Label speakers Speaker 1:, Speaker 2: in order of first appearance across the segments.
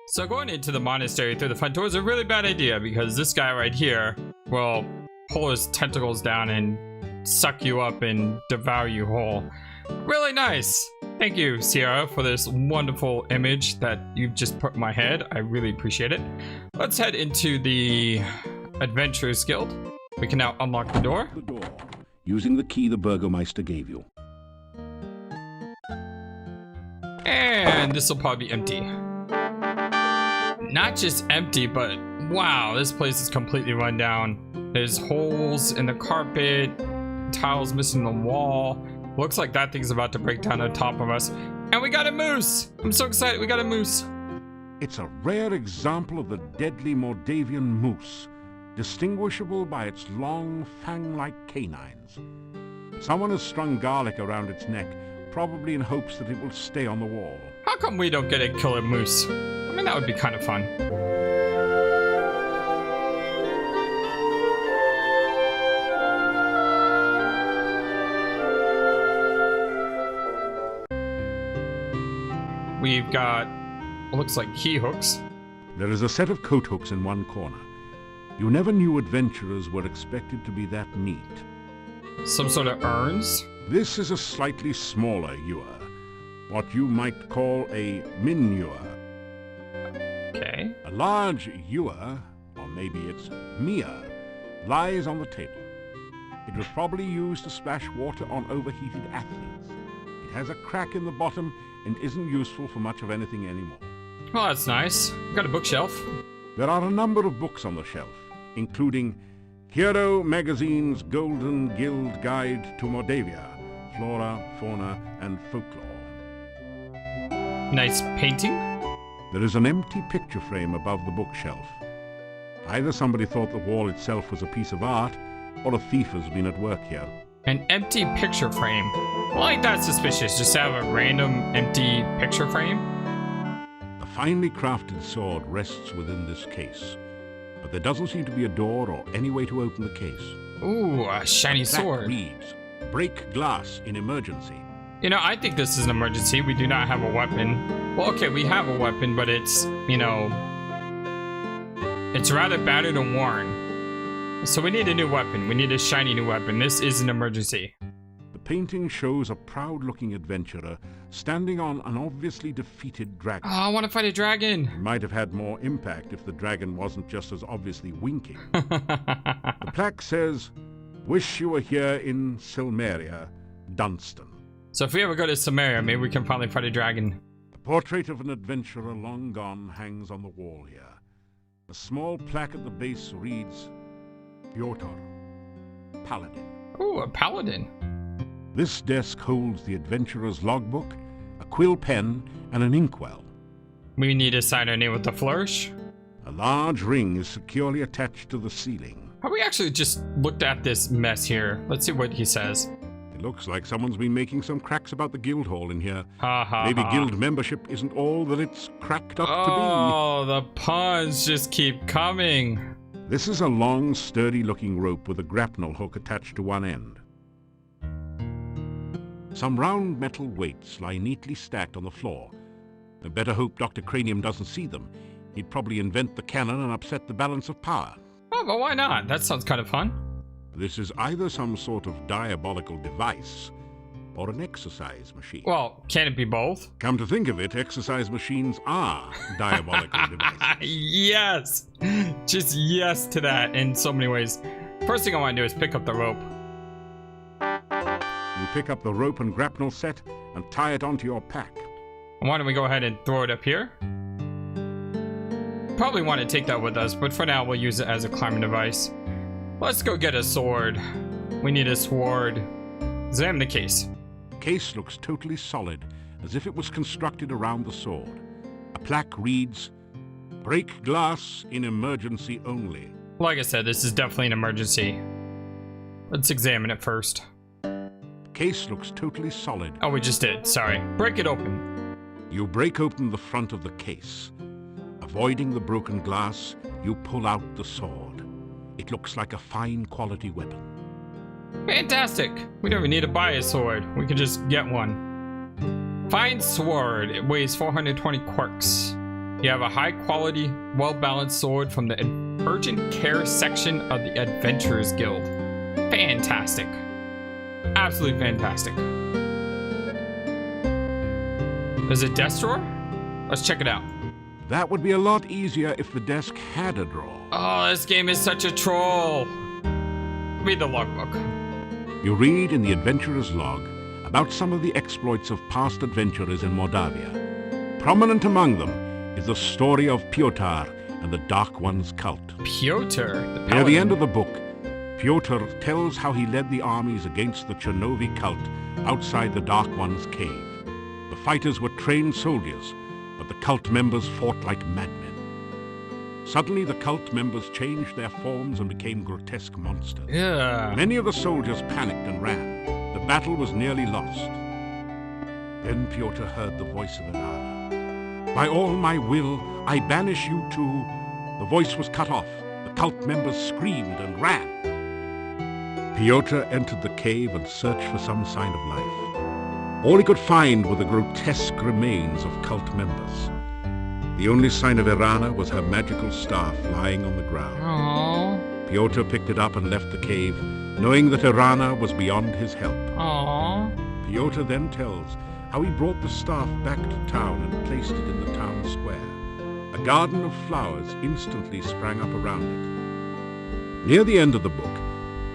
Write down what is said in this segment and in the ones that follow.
Speaker 1: So going into the monastery through the front door is a really bad idea because this guy right here will pull his tentacles down and suck you up and devour you whole. Really nice. Thank you, Sierra, for this wonderful image that you've just put in my head. I really appreciate it. Let's head into the Adventurers Guild. We can now unlock the door.
Speaker 2: Using the key the Burgomeister gave you.
Speaker 1: And this will probably be empty. Not just empty, but wow, this place is completely run down. There's holes in the carpet, tiles missing the wall. Looks like that thing's about to break down on top of us. And we got a moose! I'm so excited, we got a moose.
Speaker 2: It's a rare example of the deadly Mordavian moose, distinguishable by its long, fang-like canines. Someone has strung garlic around its neck, probably in hopes that it will stay on the wall.
Speaker 1: How come we don't get a killer moose? I mean, that would be kind of fun. We've got, what looks like key hooks.
Speaker 2: There is a set of coat hooks in one corner. You never knew adventurers were expected to be that neat.
Speaker 1: Some sort of urns.
Speaker 2: This is a slightly smaller ewer, what you might call a min ewer.
Speaker 1: Okay.
Speaker 2: A large ewer, or maybe it's mere, lies on the table. It was probably used to splash water on overheated athletes. It has a crack in the bottom and isn't useful for much of anything anymore.
Speaker 1: Well, that's nice. We've got a bookshelf.
Speaker 2: There are a number of books on the shelf, including Hero Magazine's Golden Guild Guide to Mordavia, Flora, Fauna, and Folklore.
Speaker 1: Nice painting.
Speaker 2: There is an empty picture frame above the bookshelf. Either somebody thought the wall itself was a piece of art, or a thief has been at work here.
Speaker 1: An empty picture frame. Well, like that's suspicious. Just have a random empty picture frame.
Speaker 2: A finely crafted sword rests within this case, but there doesn't seem to be a door or any way to open the case.
Speaker 1: Ooh, a shiny
Speaker 2: The plaque
Speaker 1: sword.
Speaker 2: reads, "Break glass in emergency."
Speaker 1: You know, I think this is an emergency. We do not have a weapon. Well, okay, we have a weapon, but it's, you know, it's rather battered and worn. So we need a new weapon. We need a shiny new weapon. This is an emergency.
Speaker 2: The painting shows a proud-looking adventurer standing on an obviously defeated dragon.
Speaker 1: Oh, I want to fight a dragon.
Speaker 2: It might have had more impact if the dragon wasn't just as obviously winking. The plaque says, "Wish you were here in Silmeria, Dunstan."
Speaker 1: So if we ever go to Samaria, maybe we can finally fight a dragon.
Speaker 2: The portrait of an adventurer long gone hangs on the wall here. A small plaque at the base reads, "Piotr, Paladin."
Speaker 1: Ooh, a paladin.
Speaker 2: This desk holds the adventurer's logbook, a quill pen, and an inkwell.
Speaker 1: We need to sign our name with a flourish.
Speaker 2: A large ring is securely attached to the ceiling.
Speaker 1: Have we actually just looked at this mess here? Let's see what he says.
Speaker 2: It looks like someone's been making some cracks about the guild hall in here.
Speaker 1: Ha ha.
Speaker 2: Maybe
Speaker 1: ha.
Speaker 2: guild membership isn't all that it's cracked up
Speaker 1: Oh, the puns just keep coming.
Speaker 2: to be. This is a long, sturdy-looking rope with a grapnel hook attached to one end. Some round metal weights lie neatly stacked on the floor. I better hope Dr. Cranium doesn't see them. He'd probably invent the cannon and upset the balance of power.
Speaker 1: Oh, but why not? That sounds kind of fun.
Speaker 2: This is either some sort of diabolical device or an exercise machine.
Speaker 1: Well, can it be both?
Speaker 2: Come to think of it, exercise machines are diabolical devices.
Speaker 1: Yes! Just yes to that in so many ways. First thing I want to do is pick up the rope.
Speaker 2: You pick up the rope and grapnel set and tie it onto your pack.
Speaker 1: Why don't we go ahead and throw it up here? Probably want to take that with us, but for now we'll use it as a climbing device. Let's go get a sword. We need a sword. Examine the case.
Speaker 2: The case looks totally solid, as if it was constructed around the sword. A plaque reads, "Break glass in emergency only."
Speaker 1: Like I said, this is definitely an emergency. Let's examine it first.
Speaker 2: The case looks totally solid.
Speaker 1: Oh, we just did. Sorry. Break it open.
Speaker 2: You break open the front of the case. Avoiding the broken glass, you pull out the sword. It looks like a fine quality weapon.
Speaker 1: Fantastic! We don't even need to buy a sword. We can just get one. Fine sword. It weighs 420 quarks. You have a high-quality, well-balanced sword from the Urgent Care section of the Adventurers Guild. Fantastic. Absolutely fantastic. There's a desk drawer? Let's check it out.
Speaker 2: That would be a lot easier if the desk had a drawer.
Speaker 1: Oh, this game is such a troll. Read the logbook.
Speaker 2: You read in the adventurer's log about some of the exploits of past adventurers in Mordavia. Prominent among them is the story of Piotr and the Dark One's cult.
Speaker 1: Piotr, the Paladin.
Speaker 2: Near the end of the book, Piotr tells how he led the armies against the Chernovi cult outside the Dark One's cave. The fighters were trained soldiers, but the cult members fought like madmen. Suddenly, the cult members changed their forms and became grotesque monsters.
Speaker 1: Yeah.
Speaker 2: Many of the soldiers panicked and ran. The battle was nearly lost. Then Piotr heard the voice of Irana. By all my will, I banish you too. The voice was cut off. The cult members screamed and ran. Piotr entered the cave and searched for some sign of life. All he could find were the grotesque remains of cult members. The only sign of Irana was her magical staff lying on the ground.
Speaker 1: Aww.
Speaker 2: Piotr picked it up and left the cave, knowing that Irana was beyond his help.
Speaker 1: Aww.
Speaker 2: Piotr then tells how he brought the staff back to town and placed it in the town square. A garden of flowers instantly sprang up around it. Near the end of the book,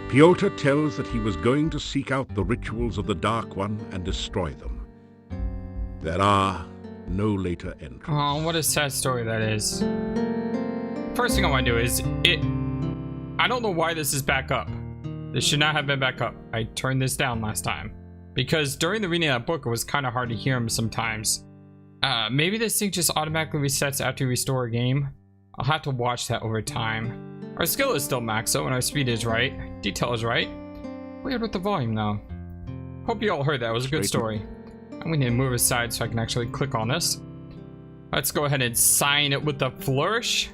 Speaker 2: Piotr tells that he was going to seek out the rituals of the Dark One and destroy them. There are no later entries.
Speaker 1: Oh, what a sad story that is. First thing I want to do is I don't know why this is back up. This should not have been back up. I turned this down last time because during the reading of that book, it was kind of hard to hear him sometimes. Maybe this thing just automatically resets after you restore a game. I'll have to watch that over time. Our skill is still maxed out and our speed is right. Detail is right. Weird with the volume though. Hope you all heard that. It was a good story. I'm going to move aside so I can actually click on this. Let's go ahead and sign it with a flourish.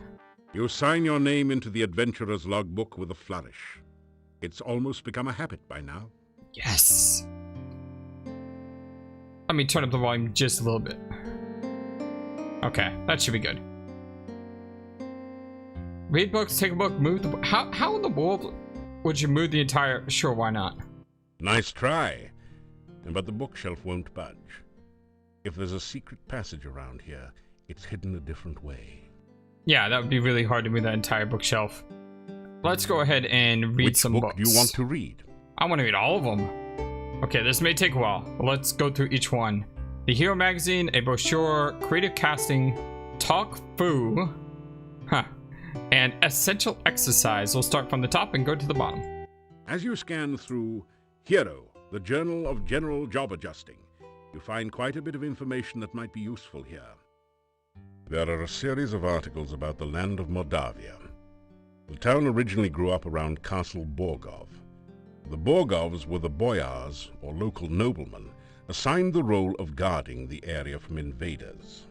Speaker 2: You sign your name into the adventurer's logbook with a flourish. It's almost become a habit by now.
Speaker 1: Yes. Let me turn up the volume just a little bit. Okay, that should be good. Read books, take a book, move the book. How in the world would you move the entire... Sure, why not?
Speaker 2: Nice try. But the bookshelf won't budge. If there's a secret passage around here, it's hidden a different way.
Speaker 1: Yeah, that would be really hard to move that entire bookshelf. Let's go ahead and read some books.
Speaker 2: Which book do you want to read?
Speaker 1: I want to read all of them. Okay, this may take a while, but let's go through each one. The Hero Magazine, a brochure, creative casting, talk fu, and essential exercise. We'll start from the top and go to the bottom.
Speaker 2: As you scan through Hero, the Journal of General Job Adjusting, you find quite a bit of information that might be useful here. There are a series of articles about the land of Mordavia. The town originally grew up around Castle Borgov. The Borgovs were the boyars, or local noblemen, assigned the role of guarding the area from invaders.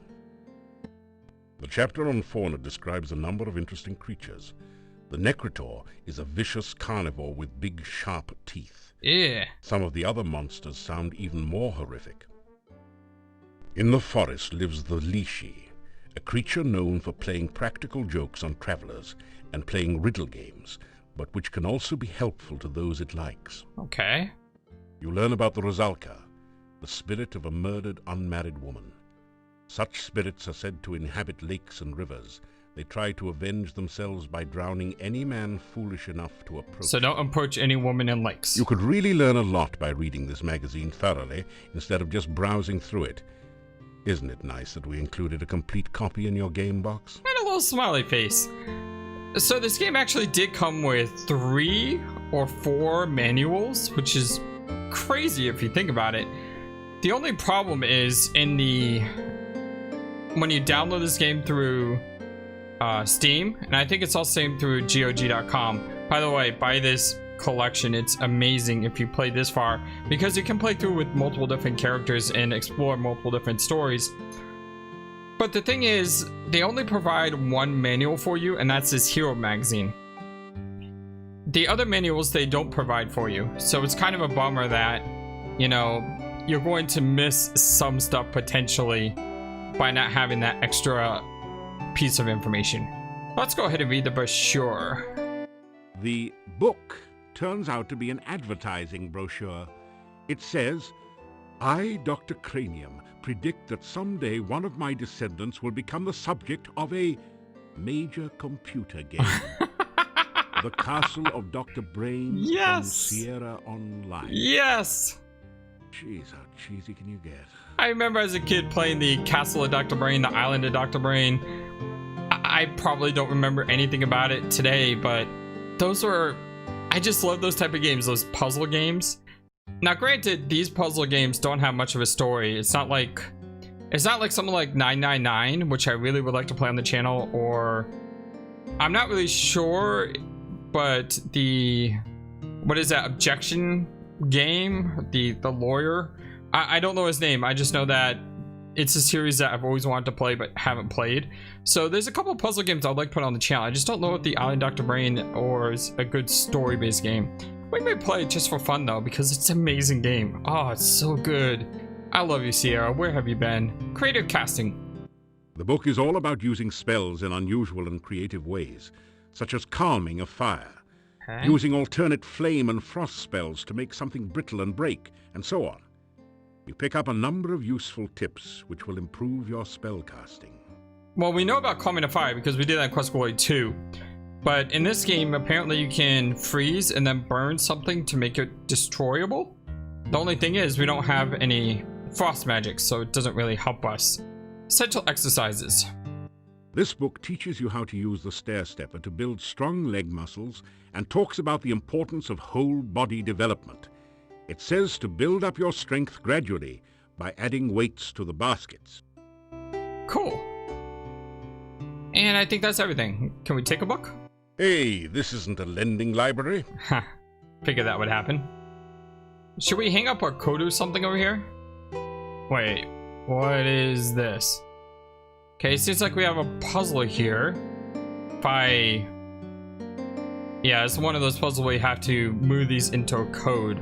Speaker 2: The chapter on fauna describes a number of interesting creatures. The Necrotor is a vicious carnivore with big, sharp teeth.
Speaker 1: Yeah.
Speaker 2: Some of the other monsters sound even more horrific. In the forest lives the Lishi, a creature known for playing practical jokes on travelers and playing riddle games, but which can also be helpful to those it likes.
Speaker 1: Okay.
Speaker 2: You learn about the Rosalka, the spirit of a murdered unmarried woman. Such spirits are said to inhabit lakes and rivers. They try to avenge themselves by drowning any man foolish enough to approach.
Speaker 1: So don't approach any woman in lakes.
Speaker 2: You could really learn a lot by reading this magazine thoroughly instead of just browsing through it. Isn't it nice that we included a complete copy in your game box?
Speaker 1: And a little smiley face. So this game actually did come with 3 or 4 manuals, which is crazy if you think about it. The only problem is when you download this game through Steam, and I think it's also same through GOG.com. By the way, buy this collection. It's amazing if you play this far, because you can play through with multiple different characters and explore multiple different stories. But the thing is, they only provide 1 manual for you, and that's this Hero Magazine. The other manuals they don't provide for you, so it's kind of a bummer that, you know, you're going to miss some stuff potentially by not having that extra piece of information. Let's go ahead and read the brochure.
Speaker 2: The book turns out to be an advertising brochure. It says, "I, Dr. Cranium, predict that someday one of my descendants will become the subject of a major computer game. The Castle of Dr. Brain from Sierra Online."
Speaker 1: Yes!
Speaker 2: Jeez, how cheesy can you get?
Speaker 1: I remember as a kid playing the Castle of Dr. Brain, the Island of Dr. Brain. I probably don't remember anything about it today, but those were... I just love those type of games, those puzzle games. Now, granted, these puzzle games don't have much of a story. It's not like something like 999, which I really would like to play on the channel, or I'm not really sure, but the... what is that, objection game, the lawyer, I don't know his name. I just know that it's a series that I've always wanted to play but haven't played. So there's a couple of puzzle games I'd like to put on the channel. I just don't know if the Island Dr. Brain or is a good story-based game. We may play it just for fun though, because it's an amazing game. Oh, it's so good. I love you, Sierra. Where have you been? Creative casting.
Speaker 2: The book is all about using spells in unusual and creative ways, such as calming a fire, using alternate flame and frost spells to make something brittle and break, and so on. You pick up a number of useful tips which will improve your spell casting.
Speaker 1: Well, we know about calming a fire because we did that in Quest Glory 2. But in this game, apparently you can freeze and then burn something to make it destroyable. The only thing is we don't have any frost magic, so it doesn't really help us. Essential exercises.
Speaker 2: This book teaches you how to use the stair stepper to build strong leg muscles and talks about the importance of whole body development. It says to build up your strength gradually by adding weights to the baskets.
Speaker 1: Cool. And I think that's everything. Can we take a book?
Speaker 2: Hey, this isn't a lending library.
Speaker 1: Huh. Figured that would happen. Should we hang up our code or something over here? Wait, what is this? Okay, it seems like we have a puzzle here. Yeah, it's one of those puzzles where you have to move these into a code.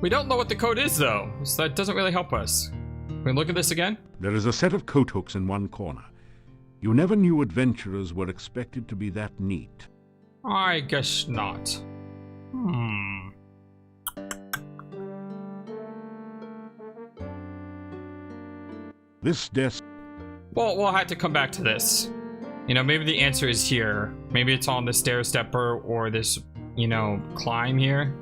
Speaker 1: We don't know what the code is though, so that doesn't really help us. Can we look at this again?
Speaker 2: There is a set of coat hooks in one corner. You never knew adventurers were expected to be that neat.
Speaker 1: I guess not.
Speaker 2: This desk...
Speaker 1: Well, we'll have to come back to this. You know, maybe the answer is here. Maybe it's on the stair stepper or this, you know, climb here.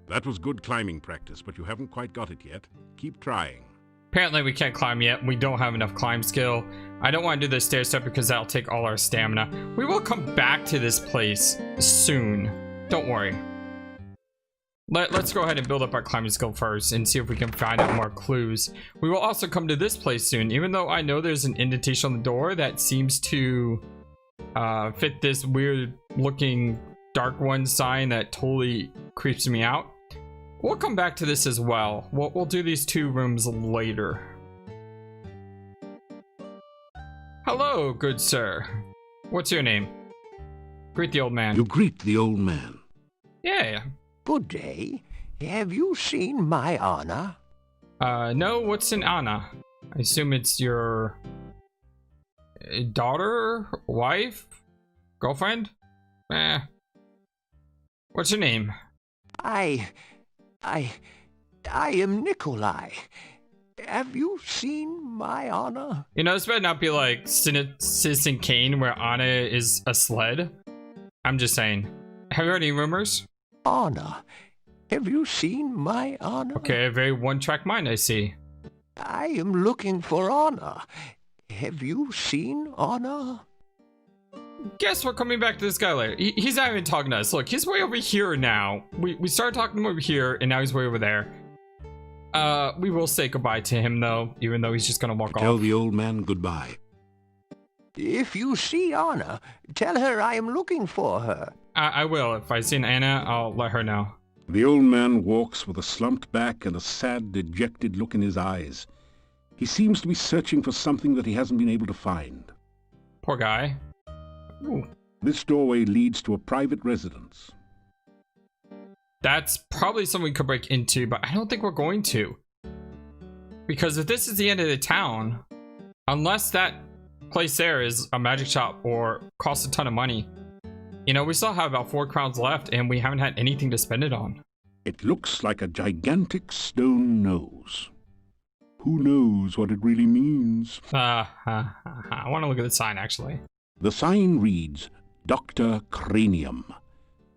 Speaker 2: That was good climbing practice, but you haven't quite got it yet. Keep trying.
Speaker 1: Apparently we can't climb yet. We don't have enough climb skill. I don't want to do the stair step because that'll take all our stamina. We will come back to this place soon. Don't worry. Let's go ahead and build up our climbing skill first and see if we can find out more clues. We will also come to this place soon, even though I know there's an indentation on the door that seems to fit this weird looking dark one sign that totally creeps me out. We'll come back to this as well. We'll do these two rooms later. Hello, good sir. What's your name? Greet the old man.
Speaker 2: You greet the old man.
Speaker 1: Yeah.
Speaker 3: Good day. Have you seen my Anna?
Speaker 1: No, what's an Anna? I assume it's your daughter, wife, girlfriend? What's your name?
Speaker 3: I am Nikolai. Have you seen my Anna?
Speaker 1: You know, this better not be like Citizen Kane where Anna is a sled. I'm just saying. Have you heard any rumors?
Speaker 3: Anna. Have you seen my Anna?
Speaker 1: Okay, a very one-track mind, I see.
Speaker 3: I am looking for Anna. Have you seen Anna?
Speaker 1: Guess we're coming back to this guy later. He's not even talking to us. Look, he's way over here now. We started talking to him over here, and now he's way over there. We will say goodbye to him, though, even though he's just gonna walk off.
Speaker 2: Tell the old man goodbye.
Speaker 3: If you see Anna, tell her I am looking for her.
Speaker 1: I will. If I see Anna, I'll let her know.
Speaker 2: The old man walks with a slumped back and a sad, dejected look in his eyes. He seems to be searching for something that he hasn't been able to find.
Speaker 1: Poor guy. Ooh.
Speaker 2: This doorway leads to a private residence.
Speaker 1: That's probably something we could break into, but I don't think we're going to. Because if this is the end of the town, unless that place there is a magic shop or costs a ton of money. You know, we still have about 4 crowns left and we haven't had anything to spend it on.
Speaker 2: It looks like a gigantic stone nose. Who knows what it really means?
Speaker 1: I want to look at the sign, actually.
Speaker 2: The sign reads, Dr. Cranium.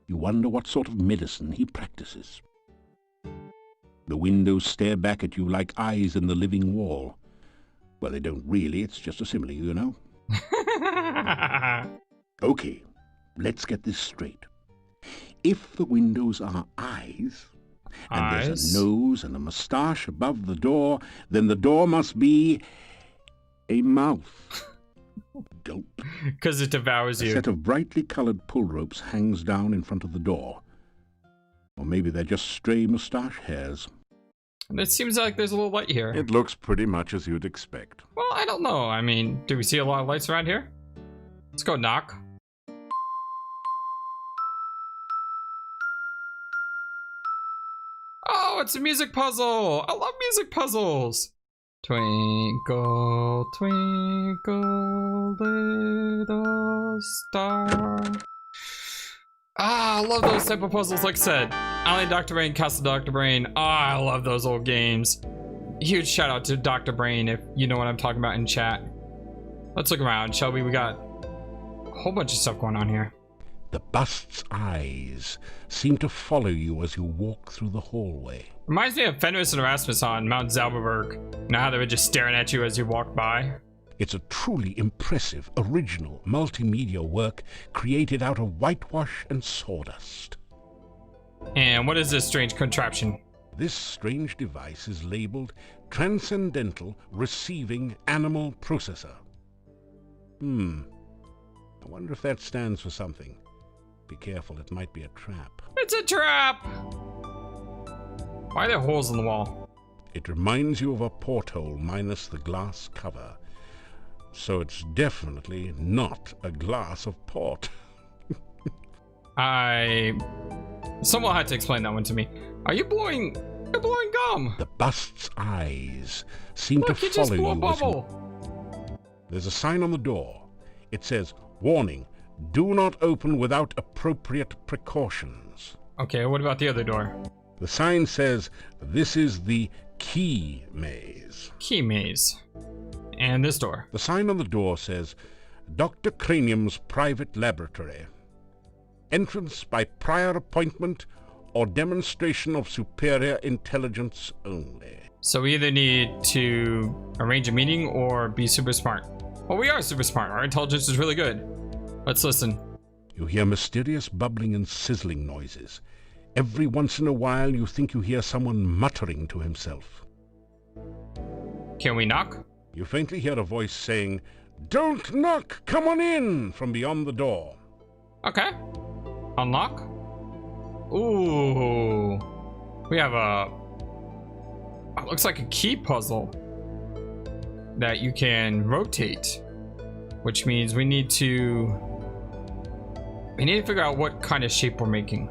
Speaker 2: You wonder what sort of medicine he practices. The windows stare back at you like eyes in the living wall. Well, they don't really, it's just a simile, you know. Okay, let's get this straight. If the windows are eyes, and there's a nose and a moustache above the door, then the door must be a mouth. Gulp.
Speaker 1: Because it devours you.
Speaker 2: A set of brightly colored pull ropes hangs down in front of the door. Or maybe they're just stray moustache hairs.
Speaker 1: It seems like there's a little light here.
Speaker 2: It looks pretty much as you'd expect.
Speaker 1: Well, I don't know. I mean, do we see a lot of lights around here? Let's go knock. Oh, it's a music puzzle! I love music puzzles! Twinkle, twinkle, little star. Ah, I love those type of puzzles, like I said. Island Dr. Brain, Castle Dr. Brain. Ah, I love those old games. Huge shout out to Dr. Brain if you know what I'm talking about in chat. Let's look around, shall we? We got a whole bunch of stuff going on here.
Speaker 2: The bust's eyes seem to follow you as you walk through the hallway.
Speaker 1: Reminds me of Fenris and Erasmus on Mount Zauberberg. You know how they were just staring at you as you walk by?
Speaker 2: It's a truly impressive, original, multimedia work created out of whitewash and sawdust.
Speaker 1: And what is this strange contraption?
Speaker 2: This strange device is labeled Transcendental Receiving Animal Processor. I wonder if that stands for something. Be careful, it might be a trap.
Speaker 1: It's a trap! Why are there holes in the wall?
Speaker 2: It reminds you of a porthole minus the glass cover. So it's definitely not a glass of port.
Speaker 1: Someone had to explain that one to me. Are you blowing... You're blowing gum!
Speaker 2: The bust's eyes seem
Speaker 1: Look,
Speaker 2: to
Speaker 1: you just
Speaker 2: follow
Speaker 1: blew a
Speaker 2: you.
Speaker 1: bubble!
Speaker 2: There's a sign on the door. It says, warning, do not open without appropriate precautions.
Speaker 1: Okay, what about the other door?
Speaker 2: The sign says, this is the key maze.
Speaker 1: Key maze. And this door.
Speaker 2: The sign on the door says, Dr. Cranium's private laboratory. Entrance by prior appointment or demonstration of superior intelligence only.
Speaker 1: So we either need to arrange a meeting or be super smart. Well, we are super smart. Our intelligence is really good. Let's listen.
Speaker 2: You hear mysterious bubbling and sizzling noises. Every once in a while, you think you hear someone muttering to himself.
Speaker 1: Can we knock?
Speaker 2: You faintly hear a voice saying, "Don't knock! Come on in!" from beyond the door.
Speaker 1: Okay. Unlock. Ooh. We have a... It looks like a key puzzle that you can rotate, which means we need to figure out what kind of shape we're making.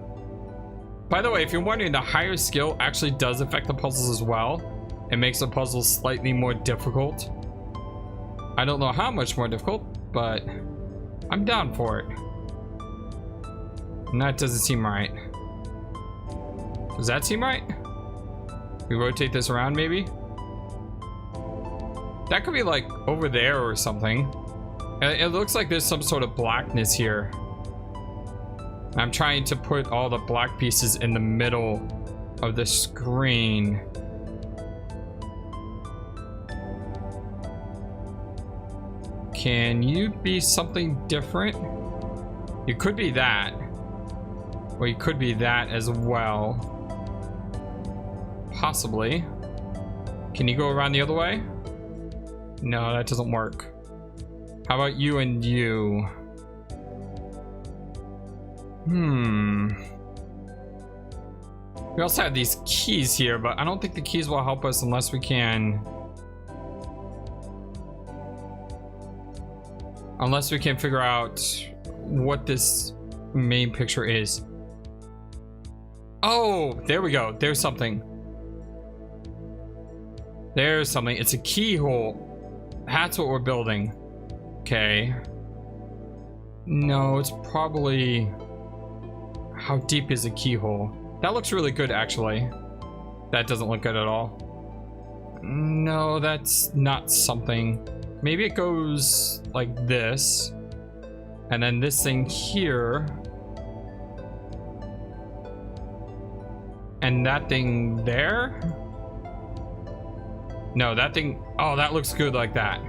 Speaker 1: By the way, if you're wondering, the higher skill actually does affect the puzzles as well. It makes the puzzles slightly more difficult. I don't know how much more difficult, but I'm down for it. And that doesn't seem right. Does that seem right? We rotate this around, maybe? That could be like over there or something. It looks like there's some sort of blackness here. I'm trying to put all the black pieces in the middle of the screen. Can you be something different? You could be that. Or you could be that as well. Possibly. Can you go around the other way? No, that doesn't work. How about you and you? We also have these keys here, but I don't think the keys will help us unless we can... Unless we can figure out what this main picture is. Oh, there we go. There's something. There's something. It's a keyhole. That's what we're building. Okay. No, it's probably... How deep is the keyhole? That looks really good, actually. That doesn't look good at all. No, that's not something. Maybe it goes like this. And then this thing here. And that thing there? No, that thing... Oh, that looks good like that.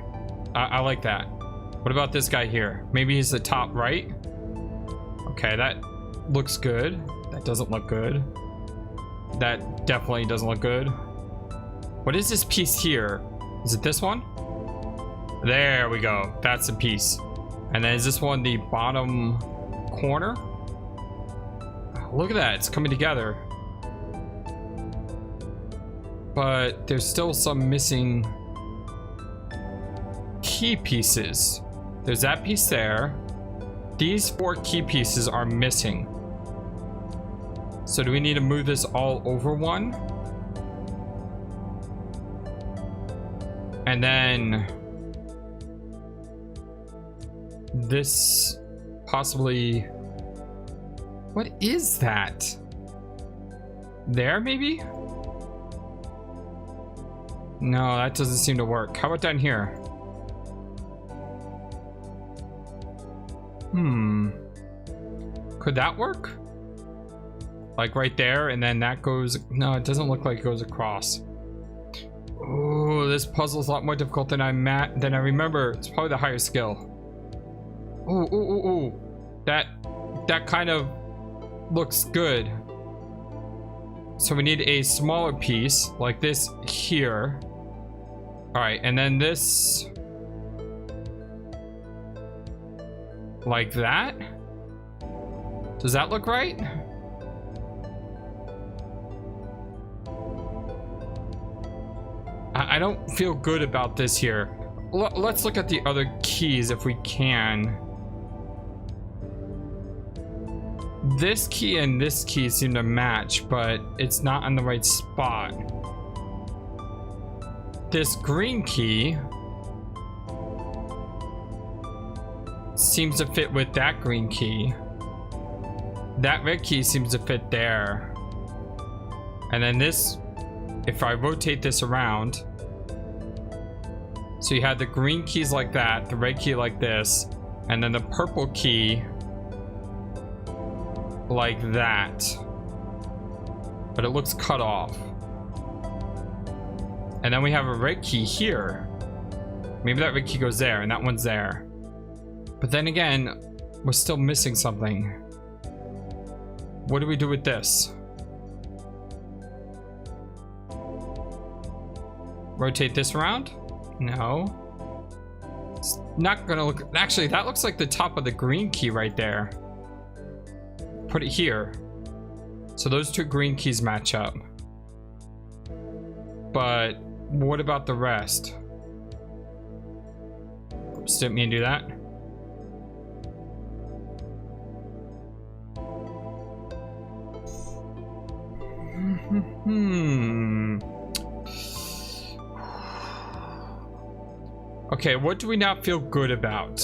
Speaker 1: I like that. What about this guy here? Maybe he's the top right? Okay, that looks good. That doesn't look good. That definitely doesn't look good. What is this piece here? Is it this one? There we go. That's the piece. And then is this one the bottom corner? Look at that. It's coming together. But there's still some missing key pieces. There's that piece there. These 4 key pieces are missing. So do we need to move this all over one? And then this possibly... What is that? There, maybe? No, that doesn't seem to work. How about down here? Could that work? Like right there, and then that goes... No, it doesn't look like it goes across. Oh, this puzzle's a lot more difficult than I remember. It's probably the higher skill. Ooh. That kind of looks good. So we need a smaller piece, like this here. Alright, and then this... Like that? Does that look right? I don't feel good about this here. Let's look at the other keys if we can. This key and this key seem to match, but it's not on the right spot. This green key seems to fit with that green key. That red key seems to fit there. And then this, if I rotate this around, so you have the green keys like that, the red key like this, and then the purple key like that. But it looks cut off. And then we have a red key here. Maybe that red key goes there and that one's there. But then again, we're still missing something. What do we do with this? Rotate this around? No. It's not gonna look... Actually, that looks like the top of the green key right there. Put it here. So those 2 green keys match up. But what about the rest? Oops, didn't mean to do that. Okay, what do we not feel good about?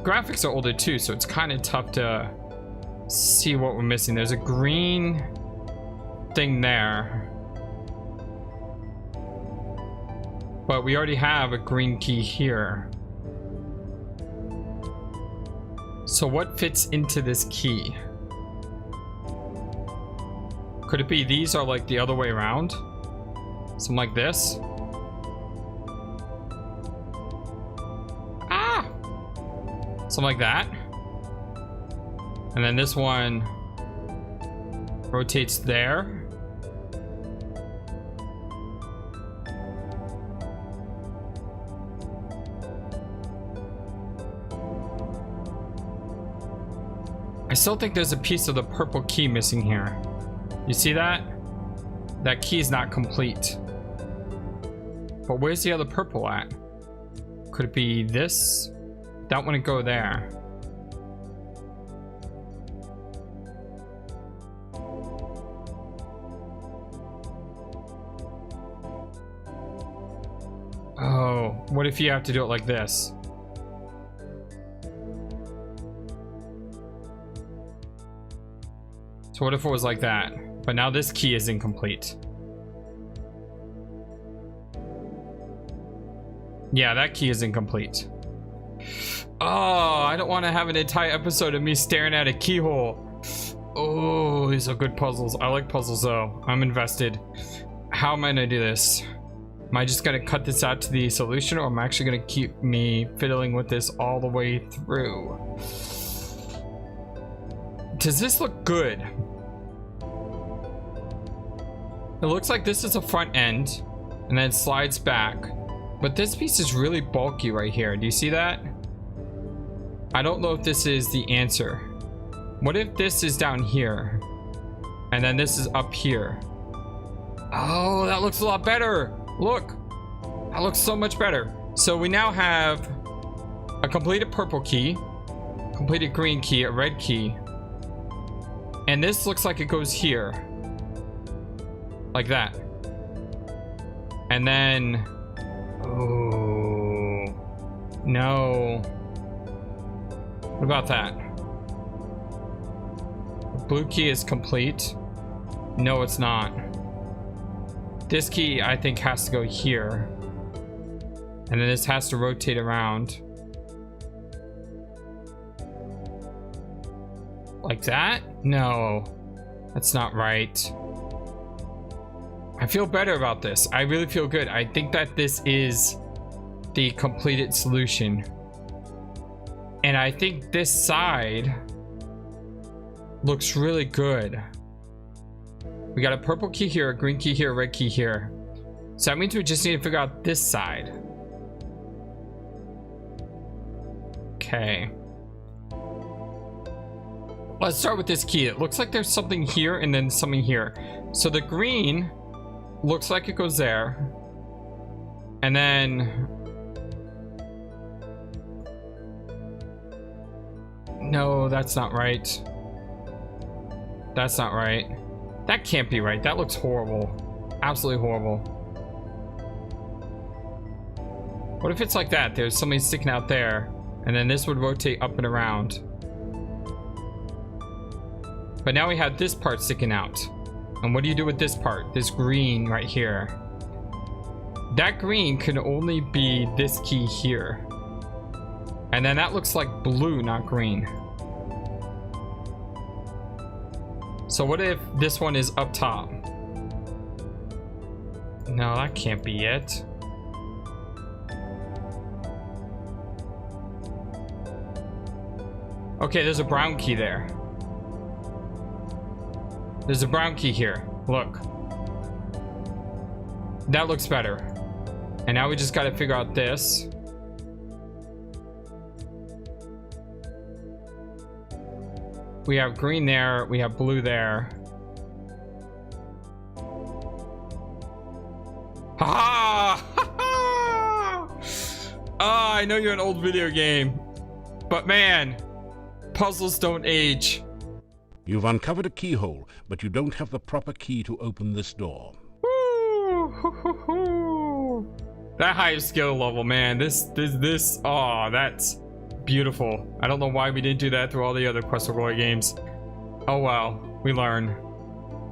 Speaker 1: Graphics are older too, so it's kind of tough to see what we're missing. There's a green thing there. But we already have a green key here. So what fits into this key? Could it be these are like the other way around? Something like this? Ah! Something like that. And then this one rotates there. I still think there's a piece of the purple key missing here. You see that? That key is not complete. But where's the other purple at? Could it be this? That wouldn't go there. Oh, what if you have to do it like this? So what if it was like that? But now this key is incomplete. Yeah, that key is incomplete. Oh, I don't want to have an entire episode of me staring at a keyhole. Oh, these are good puzzles. I like puzzles though. I'm invested. How am I gonna do this? Am I just gonna cut this out to the solution, or am I actually gonna keep me fiddling with this all the way through? Does this look good? It looks like this is a front end and then it slides back, but this piece is really bulky right here. Do you see that? I don't know if this is the answer. What if this is down here and then this is up here? Oh, that looks a lot better. Look, that looks so much better. So we now have a completed purple key, completed green key, a red key, and this looks like it goes here. Like that. And then, oh no. What about that? The blue key is complete. No, it's not. This key, I think, has to go here. And then this has to rotate around. Like that? No, that's not right. I feel better about this. I really feel good. I think that this is the completed solution. And I think this side looks really good. We got a purple key here, a green key here, a red key here. So that means we just need to figure out this side. Okay. Let's start with this key. It looks like there's something here and then something here. So the green looks like it goes there. And then... no, that's not right. That's not right. That can't be right. That looks horrible. Absolutely horrible. What if it's like that? There's something sticking out there, and then this would rotate up and around. But now we have this part sticking out. And what do you do with this part? This green right here. That green can only be this key here. And then that looks like blue, not green. So what if this one is up top? No, that can't be it. Okay, there's a brown key there. There's a brown key here. Look. That looks better. And now we just got to figure out this. We have green there. We have blue there. Ha ha! Ah, I know you're an old video game. But man, puzzles don't age.
Speaker 2: You've uncovered a keyhole, but you don't have the proper key to open this door.
Speaker 1: Woo! That high skill level, man. Oh, that's beautiful. I don't know why we didn't do that through all the other Quest for Glory games. Oh well, we learn.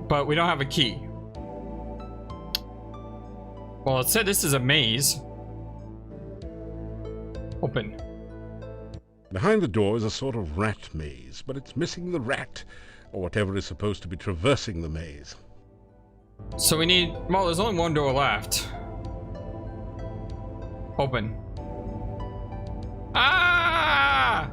Speaker 1: But we don't have a key. Well, it said this is a maze. Open.
Speaker 2: Behind the door is a sort of rat maze, but it's missing the rat, or whatever is supposed to be traversing the maze.
Speaker 1: So we need... well, there's only one door left. Open. Ah!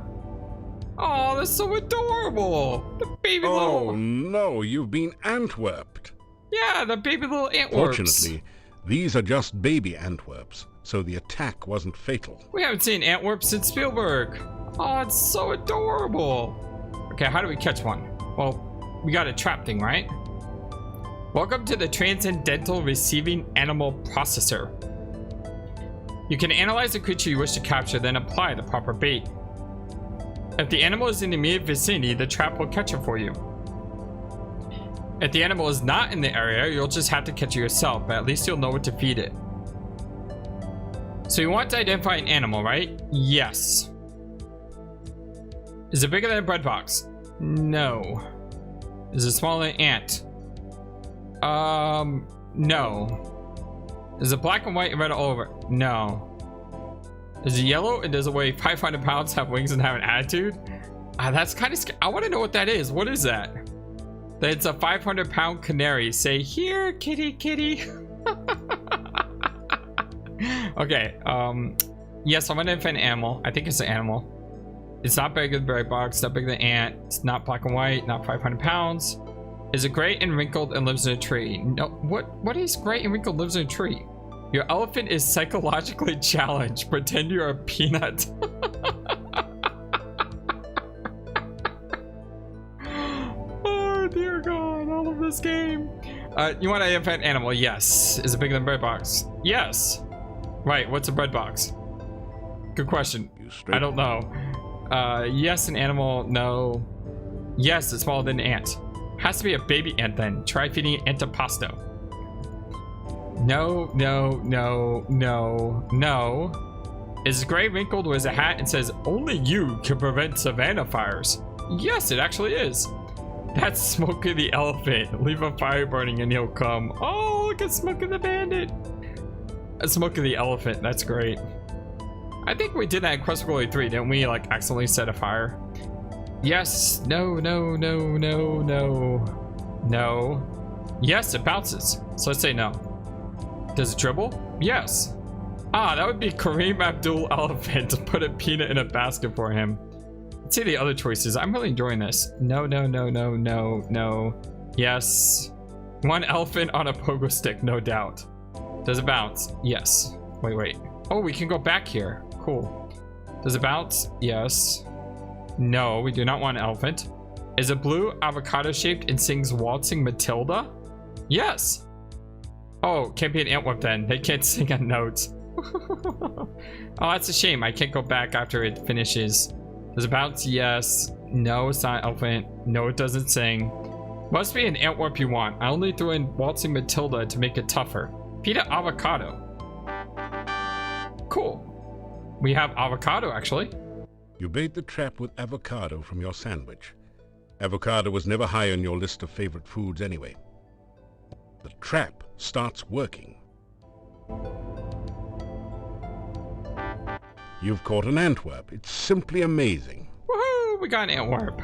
Speaker 1: Oh, that's so adorable. The baby little...
Speaker 2: oh no, you've been Antwerped.
Speaker 1: yeah, the baby little Antwerps.
Speaker 2: Fortunately, these are just baby Antwerps, so the attack wasn't fatal.
Speaker 1: We haven't seen Antwerp since Spielberg. Oh, it's so adorable. Okay, how do we catch one? Well, we got a trap thing, right? Welcome to the Transcendental Receiving Animal Processor. You can analyze the creature you wish to capture, then apply the proper bait. If the animal is in the immediate vicinity, the trap will catch it for you. If the animal is not in the area, you'll just have to catch it yourself, but at least you'll know what to feed it. So you want to identify an animal, right? Yes. Is it bigger than a bread box? No. Is it smaller than an ant? No. Is it black and white and red all over? No. Is it yellow and does it weigh 500 pounds, have wings, and have an attitude? That's kind of scary. I want to know what that is. What is that? It's a 500-pound canary. Say, here, kitty, kitty. Okay, yes, I'm gonna defend an animal. I think it's an animal. It's not bigger than the berry box, not bigger than an ant. It's not black and white, not 500 pounds. Is it gray and wrinkled and lives in a tree? No, what is gray and wrinkled lives in a tree? Your elephant is psychologically challenged. Pretend you're a peanut. Oh dear God, I love this game. You want to identify an animal? Yes. Is it bigger than a bread box? Yes. Right, what's a bread box? Good question. I don't know. Yes, an animal. No. Yes, it's smaller than an ant. Has to be a baby ant then. Try feeding it antipasto. No, no, no, no, no. Is gray wrinkled with a hat and says, only you can prevent savannah fires? Yes, it actually is. That's Smokey the elephant. Leave a fire burning and he'll come. Oh, look at Smokey the bandit. Smokey the elephant. That's great. I think we did that in Quest for Glory 3, didn't we? Like accidentally set a fire. Yes. No, no, no, no, no. No. Yes, it bounces. So let's say no. Does it dribble? Yes. Ah, that would be Kareem Abdul Elephant to put a peanut in a basket for him. Let's see the other choices. I'm really enjoying this. No, no, no, no, no, no. Yes. One elephant on a pogo stick, no doubt. Does it bounce? Yes. Wait, wait. Oh, we can go back here. Cool. Does it bounce? Yes. No, we do not want an elephant. Is it blue, avocado shaped, and sings Waltzing Matilda? Yes. Oh, can't be an antwerp then. They can't sing on notes. Oh, that's a shame. I can't go back after it finishes. Does it bounce? Yes. No, it's not an elephant. No, it doesn't sing. Must be an antwerp you want. I only threw in Waltzing Matilda to make it tougher. Feed it avocado. Cool. We have avocado, actually.
Speaker 2: You bait the trap with avocado from your sandwich. Avocado was never high on your list of favorite foods anyway. The trap starts working. You've caught an antwerp. It's simply amazing.
Speaker 1: Woohoo! We got an antwerp.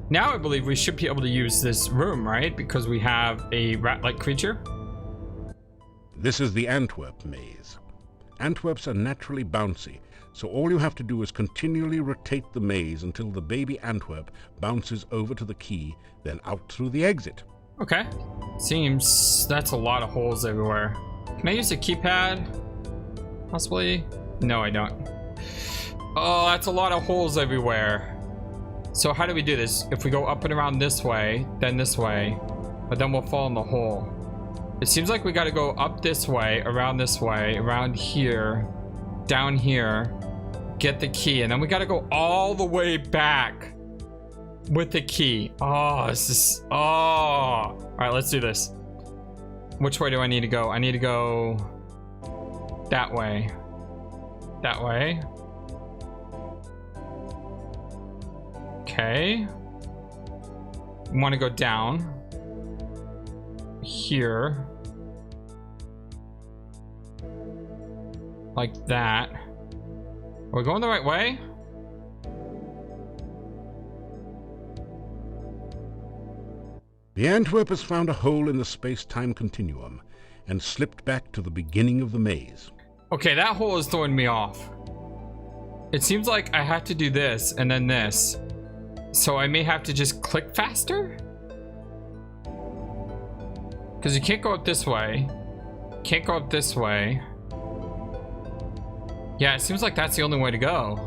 Speaker 1: Now I believe we should be able to use this room, right? Because we have a rat-like creature.
Speaker 2: This is the Antwerp maze. Antwerps are naturally bouncy, so all you have to do is continually rotate the maze until the baby Antwerp bounces over to the key, then out through the exit.
Speaker 1: Okay. Seems that's a lot of holes everywhere. Can I use a keypad? Possibly? No, I don't. Oh, that's a lot of holes everywhere. So how do we do this? If we go up and around this way, then this way, but then we'll fall in the hole. It seems like we got to go up this way, around here, down here, get the key, and then we got to go all the way back with the key. Oh, this is... Oh. All right, let's do this. Which way do I need to go? I need to go that way. That way. Okay. Want to go down. Here. Like that. Are we going the right way?
Speaker 2: The Antwerp has found a hole in the space-time continuum and slipped back to the beginning of the maze.
Speaker 1: Okay, that hole is throwing me off. It seems like I have to do this and then this. So I may have to just click faster? Because you can't go up this way. Can't go up this way. Yeah, it seems like that's the only way to go.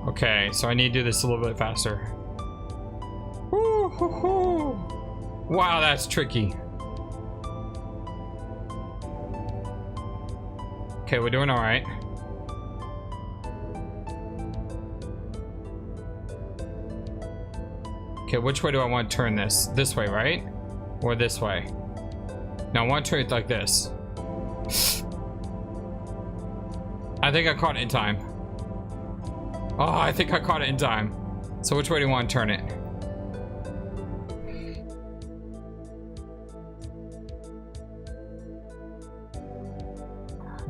Speaker 1: Okay, so I need to do this a little bit faster. Woo, hoo, hoo. Wow, that's tricky. Okay, we're doing all right. Okay, which way do I want to turn this? This way, right? Or this way? Now I want to turn it like this. I think I caught it in time. Oh, I think I caught it in time. So which way do you want to turn it?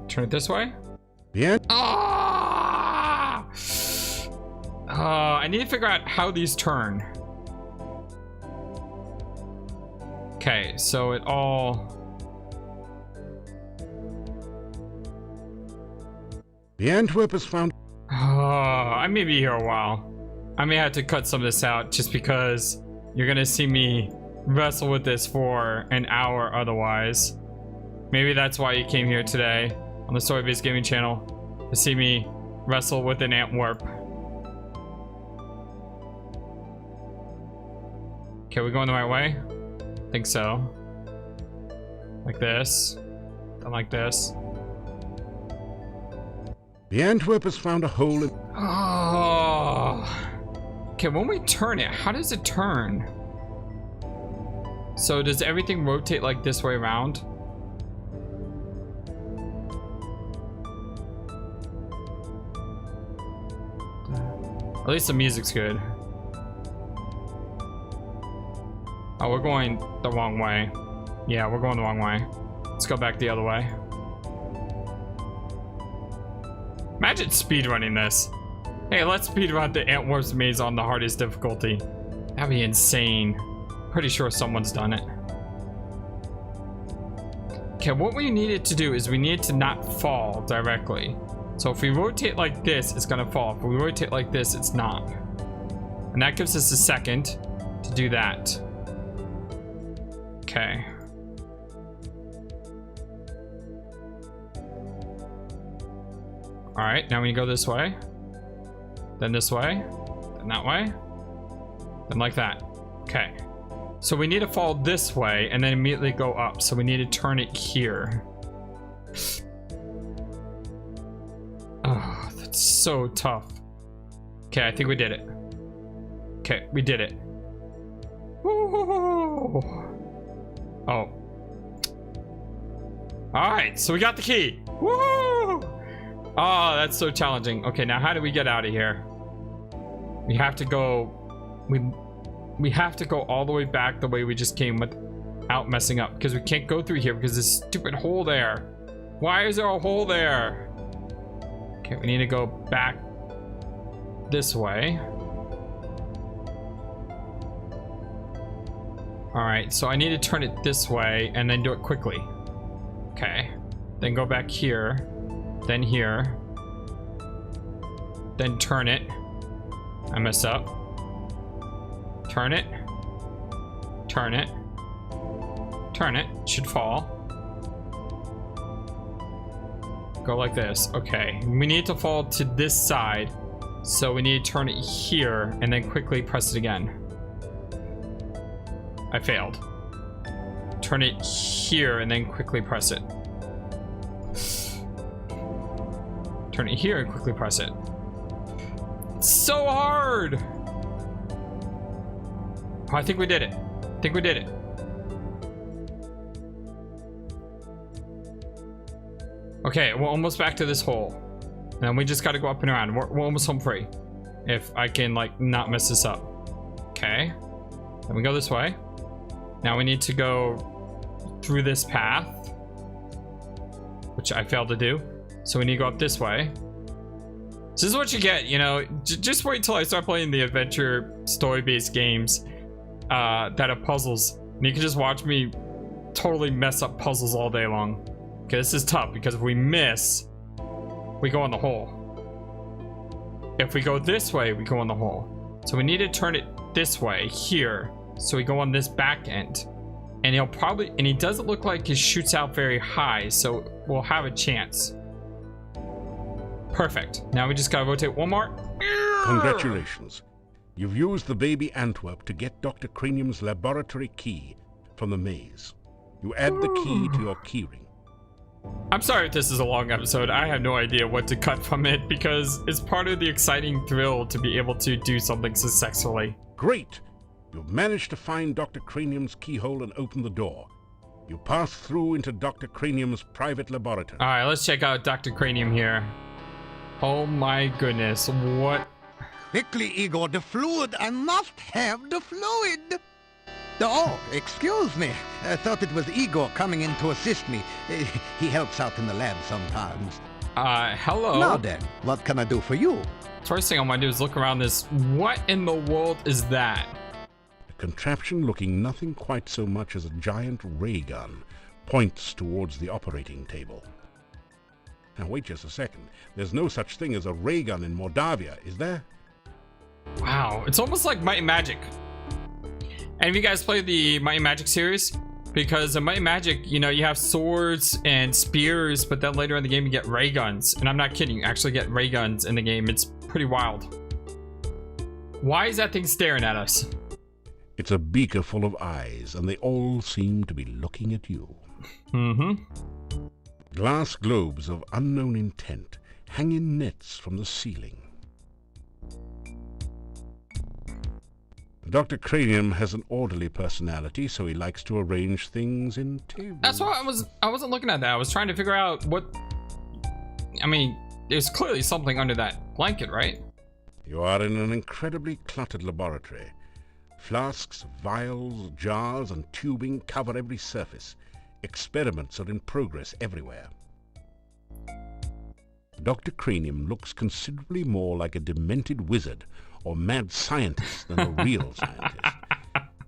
Speaker 1: Turn it this way?
Speaker 2: Yeah.
Speaker 1: Ah! I need to figure out how these turn. Okay, so it all...
Speaker 2: The Antwerp has found...
Speaker 1: I may be here a while. I may have to cut some of this out just because you're gonna see me wrestle with this for an hour otherwise. Maybe that's why you came here today on the Story-Based Gaming channel, to see me wrestle with an Antwerp. Okay, we going the right way? I think so. Like this. Then like this.
Speaker 2: The Antwerp has found a hole in...
Speaker 1: Oh. Okay, when we turn it, how does it turn? So does everything rotate like this way around? At least the music's good. Oh, we're going the wrong way. Yeah, we're going the wrong way. Let's go back the other way. Imagine speedrunning this. Hey, let's speedrun the Antwerp's Maze on the hardest difficulty. That'd be insane. Pretty sure someone's done it. Okay, what we needed to do is we needed to not fall directly. So if we rotate like this, it's gonna fall. If we rotate like this, it's not. And that gives us a second to do that. Okay. All right, now we go this way, then this way, then that way, then like that. Okay. So we need to fall this way and then immediately go up. So we need to turn it here. Oh, that's so tough. Okay, I think we did it. Okay, we did it. Woo! Oh. All right, so we got the key. Woo! Oh, that's so challenging. Okay, now how do we get out of here? We have to go... We have to go all the way back the way we just came without messing up, because we can't go through here because this stupid hole there. Why is there a hole there? Okay, we need to go back this way. All right, so I need to turn it this way and then do it quickly. Okay, then go back here, then here, then turn it. I messed up. Turn it, turn it, turn it, should fall. Go like this. Okay, we need to fall to this side, so we need to turn it here and then quickly press it again. I failed. Turn it here and then quickly press it. Turn it here and quickly press it. It's so hard! Oh, I think we did it. I think we did it. Okay, we're almost back to this hole. And we just gotta go up and around. We're almost home free. If I can, like, not mess this up. Okay. Then we go this way. Now we need to go through this path, which I failed to do. So we need to go up this way. This is what you get, you know. Just wait till I start playing the adventure story-based games that have puzzles. And you can just watch me totally mess up puzzles all day long. Okay, this is tough because if we miss, we go in the hole. If we go this way, we go in the hole. So we need to turn it this way, here. So we go on this back end. And he'll probably, and he doesn't look like he shoots out very high, so we'll have a chance. Perfect. Now we just gotta rotate one more.
Speaker 2: Congratulations. You've used the baby Antwerp to get Dr. Cranium's laboratory key from the maze. You add the key to your keyring.
Speaker 1: I'm sorry if this is a long episode. I have no idea what to cut from it because it's part of the exciting thrill to be able to do something successfully.
Speaker 2: Great! You've managed to find Dr. Cranium's keyhole and open the door. You pass through into Dr. Cranium's private laboratory.
Speaker 1: All right, let's check out Dr. Cranium here. Oh my goodness, what?
Speaker 3: Quickly, Igor, the fluid. I must have the fluid. Oh, excuse me. I thought it was Igor coming in to assist me. He helps out in the lab sometimes.
Speaker 1: Hello.
Speaker 3: Now then, what can I do for you?
Speaker 1: First thing I want to do is look around this. What in the world is that?
Speaker 2: A contraption looking nothing quite so much as a giant ray gun points towards the operating table. Now wait just a second. There's no such thing as a ray gun in Mordavia, is there?
Speaker 1: Wow, it's almost like Might and Magic. And have you guys played the Might and Magic series? Because in Might and Magic, you know, you have swords and spears, but then later in the game you get ray guns. And I'm not kidding, you actually get ray guns in the game. It's pretty wild. Why is that thing staring at us?
Speaker 2: It's a beaker full of eyes, and they all seem to be looking at you.
Speaker 1: Mm-hmm.
Speaker 2: Glass globes of unknown intent hang in nets from the ceiling. Dr. Cranium has an orderly personality, so he likes to arrange things in tables.
Speaker 1: That's why I wasn't looking at that. I was trying to figure out what... I mean, there's clearly something under that blanket, right?
Speaker 2: You are in an incredibly cluttered laboratory. Flasks, vials, jars, and tubing cover every surface. Experiments are in progress everywhere. Dr. Cranium looks considerably more like a demented wizard or mad scientist than a real scientist.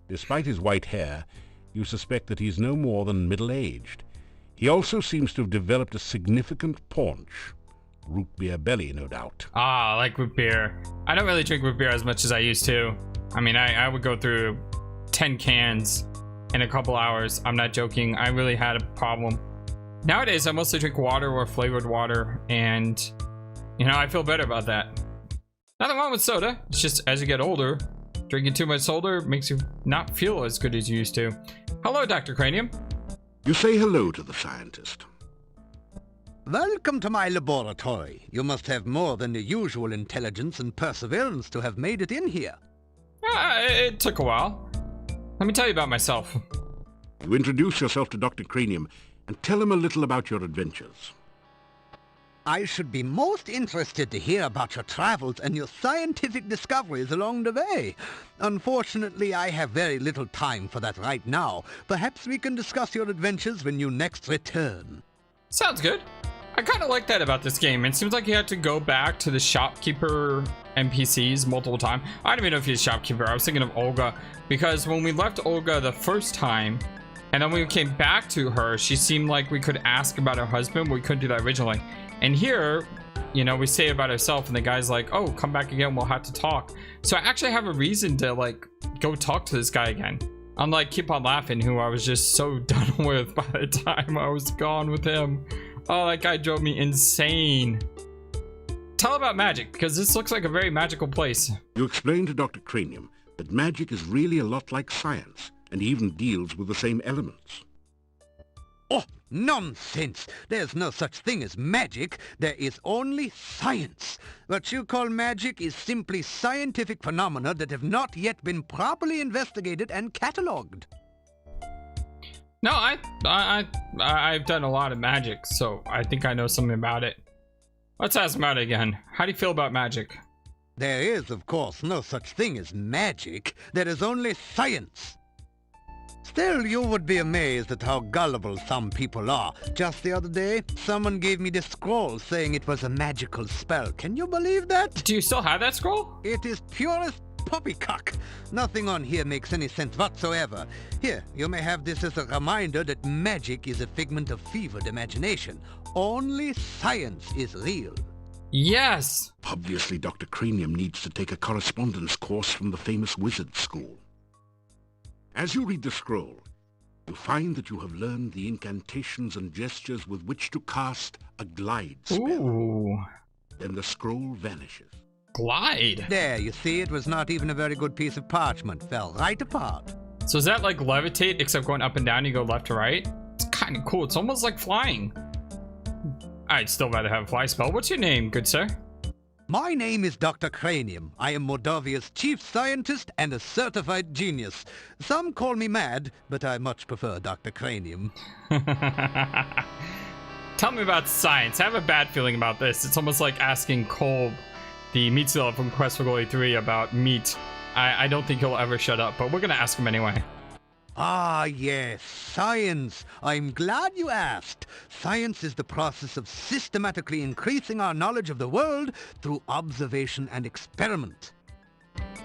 Speaker 2: Despite his white hair, you suspect that he's no more than middle-aged. He also seems to have developed a significant paunch. Root beer belly, no doubt.
Speaker 1: Ah, I like root beer. I don't really drink root beer as much as I used to. I mean, I would go through 10 cans in a couple hours. I'm not joking. I really had a problem. Nowadays, I mostly drink water or flavored water, and, you know, I feel better about that. Nothing wrong with soda. It's just as you get older, drinking too much soda makes you not feel as good as you used to. Hello, Dr. Cranium.
Speaker 2: You say hello to the scientist.
Speaker 3: Welcome to my laboratory. You must have more than the usual intelligence and perseverance to have made it in here.
Speaker 1: It took a while. Let me tell you about myself.
Speaker 2: You introduce yourself to Dr. Cranium and tell him a little about your adventures.
Speaker 3: I should be most interested to hear about your travels and your scientific discoveries along the way. Unfortunately, I have very little time for that right now. Perhaps we can discuss your adventures when you next return.
Speaker 1: Sounds good. I kind of like that about this game. It seems like you had to go back to the shopkeeper NPCs multiple times. I don't even know if he's a shopkeeper. I was thinking of Olga, because when we left Olga the first time, and then when we came back to her, she seemed like we could ask about her husband, but we couldn't do that originally. And here, you know, we say about ourselves, and the guy's like, oh, come back again, we'll have to talk. So I actually have a reason to, like, go talk to this guy again. Unlike Keep On Laughing, who I was just so done with by the time I was gone with him. Oh, that guy drove me insane. Tell about magic, because this looks like a very magical place.
Speaker 2: You explain to Dr. Cranium that magic is really a lot like science, and even deals with the same elements.
Speaker 3: Oh, nonsense! There's no such thing as magic. There is only science. What you call magic is simply scientific phenomena that have not yet been properly investigated and catalogued.
Speaker 1: No, I've done a lot of magic, so I think I know something about it. Let's ask about it again. How do you feel about magic?
Speaker 3: There is, of course, no such thing as magic. There is only science. Still, you would be amazed at how gullible some people are. Just the other day, someone gave me this scroll saying it was a magical spell. Can you believe that?
Speaker 1: Do you still have that scroll?
Speaker 3: It is purest poppycock. Nothing on here makes any sense whatsoever. Here, you may have this as a reminder that magic is a figment of fevered imagination. Only science is real.
Speaker 1: Yes!
Speaker 2: Obviously, Dr. Cranium needs to take a correspondence course from the famous wizard school. As you read the scroll, you find that you have learned the incantations and gestures with which to cast a glide spell.
Speaker 1: Ooh.
Speaker 2: Then the scroll vanishes.
Speaker 1: Glide?
Speaker 3: There, you see, it was not even a very good piece of parchment. Fell right apart.
Speaker 1: So is that like levitate, except going up and down, you go left to right? It's kind of cool. It's almost like flying. I'd still rather have a fly spell. What's your name, good sir?
Speaker 3: My name is Dr. Cranium. I am Mordavia's chief scientist and a certified genius. Some call me mad, but I much prefer Dr. Cranium.
Speaker 1: Tell me about science. I have a bad feeling about this. It's almost like asking Kolb, the meat seller from Quest for Glory 3, about meat. I don't think he'll ever shut up, but we're gonna ask him anyway.
Speaker 3: Ah, yes, science. I'm glad you asked. Science is the process of systematically increasing our knowledge of the world through observation and experiment.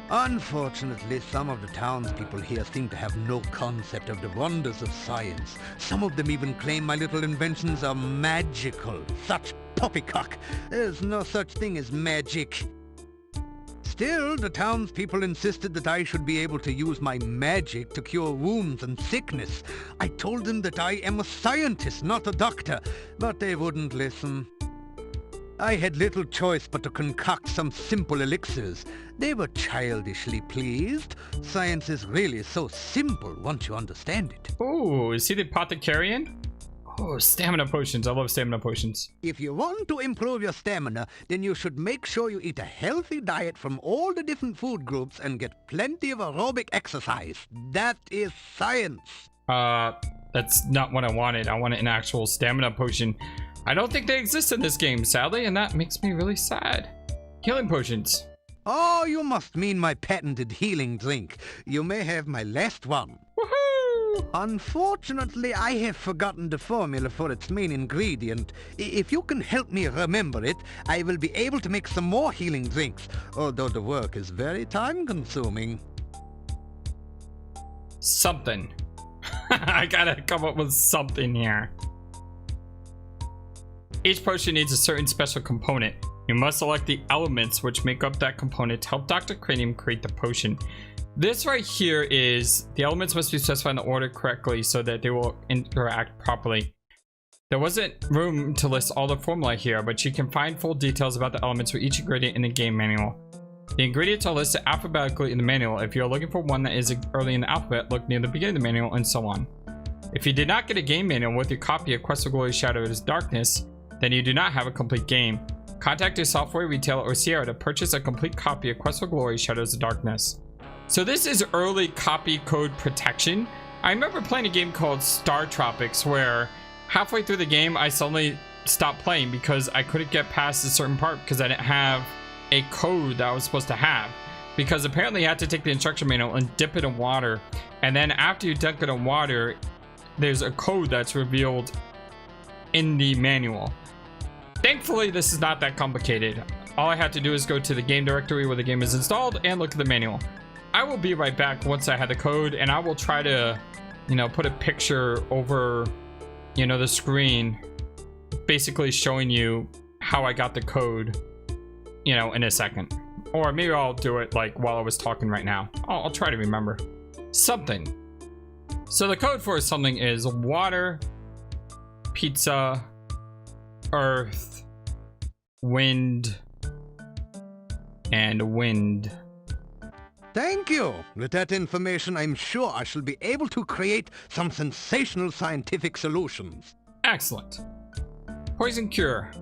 Speaker 3: Unfortunately, some of the townspeople here seem to have no concept of the wonders of science. Some of them even claim my little inventions are magical. Such poppycock. There's no such thing as magic. Still, the townspeople insisted that I should be able to use my magic to cure wounds and sickness. I told them that I am a scientist, not a doctor, but they wouldn't listen. I had little choice but to concoct some simple elixirs. They were childishly pleased. Science is really so simple once you understand it.
Speaker 1: Oh, is he the apothecarian? Oh, stamina potions. I love stamina potions.
Speaker 3: If you want to improve your stamina, then you should make sure you eat a healthy diet from all the different food groups and get plenty of aerobic exercise. That is science.
Speaker 1: That's not what I wanted. I wanted an actual stamina potion. I don't think they exist in this game, sadly, and that makes me really sad. Healing potions.
Speaker 3: Oh, you must mean my patented healing drink. You may have my last one.
Speaker 1: Woohoo!
Speaker 3: Unfortunately, I have forgotten the formula for its main ingredient. If you can help me remember it, I will be able to make some more healing drinks, although the work is very time-consuming.
Speaker 1: Something. I gotta come up with something here. Each potion needs a certain special component. You must select the elements which make up that component to help Dr. Cranium create the potion. This right here is the elements must be specified in the order correctly so that they will interact properly. There wasn't room to list all the formula here, but you can find full details about the elements for each ingredient in the game manual. The ingredients are listed alphabetically in the manual. If you're looking for one that is early in the alphabet, look near the beginning of the manual, and so on. If you did not get a game manual with your copy of Quest for Glory Shadow's Darkness, then you do not have a complete game. Contact your software retailer or Sierra to purchase a complete copy of Quest for Glory Shadows of Darkness. So this is early copy code protection. I remember playing a game called Star Tropics where halfway through the game I suddenly stopped playing because I couldn't get past a certain part because I didn't have a code that I was supposed to have. Because apparently you had to take the instruction manual and dip it in water, and then after you dunk it in water, there's a code that's revealed in the manual. Thankfully, this is not that complicated. All I had to do is go to the game directory where the game is installed and look at the manual. I will be right back once I have the code, and I will try to, put a picture over, the screen, basically showing you how I got the code, in a second. Or maybe I'll do it like while I was talking right now. I'll try to remember. Something. So the code for something is water, pizza, earth, wind, and wind.
Speaker 3: Thank you. With that information, I'm sure I shall be able to create some sensational scientific solutions.
Speaker 1: Excellent. Poison cure.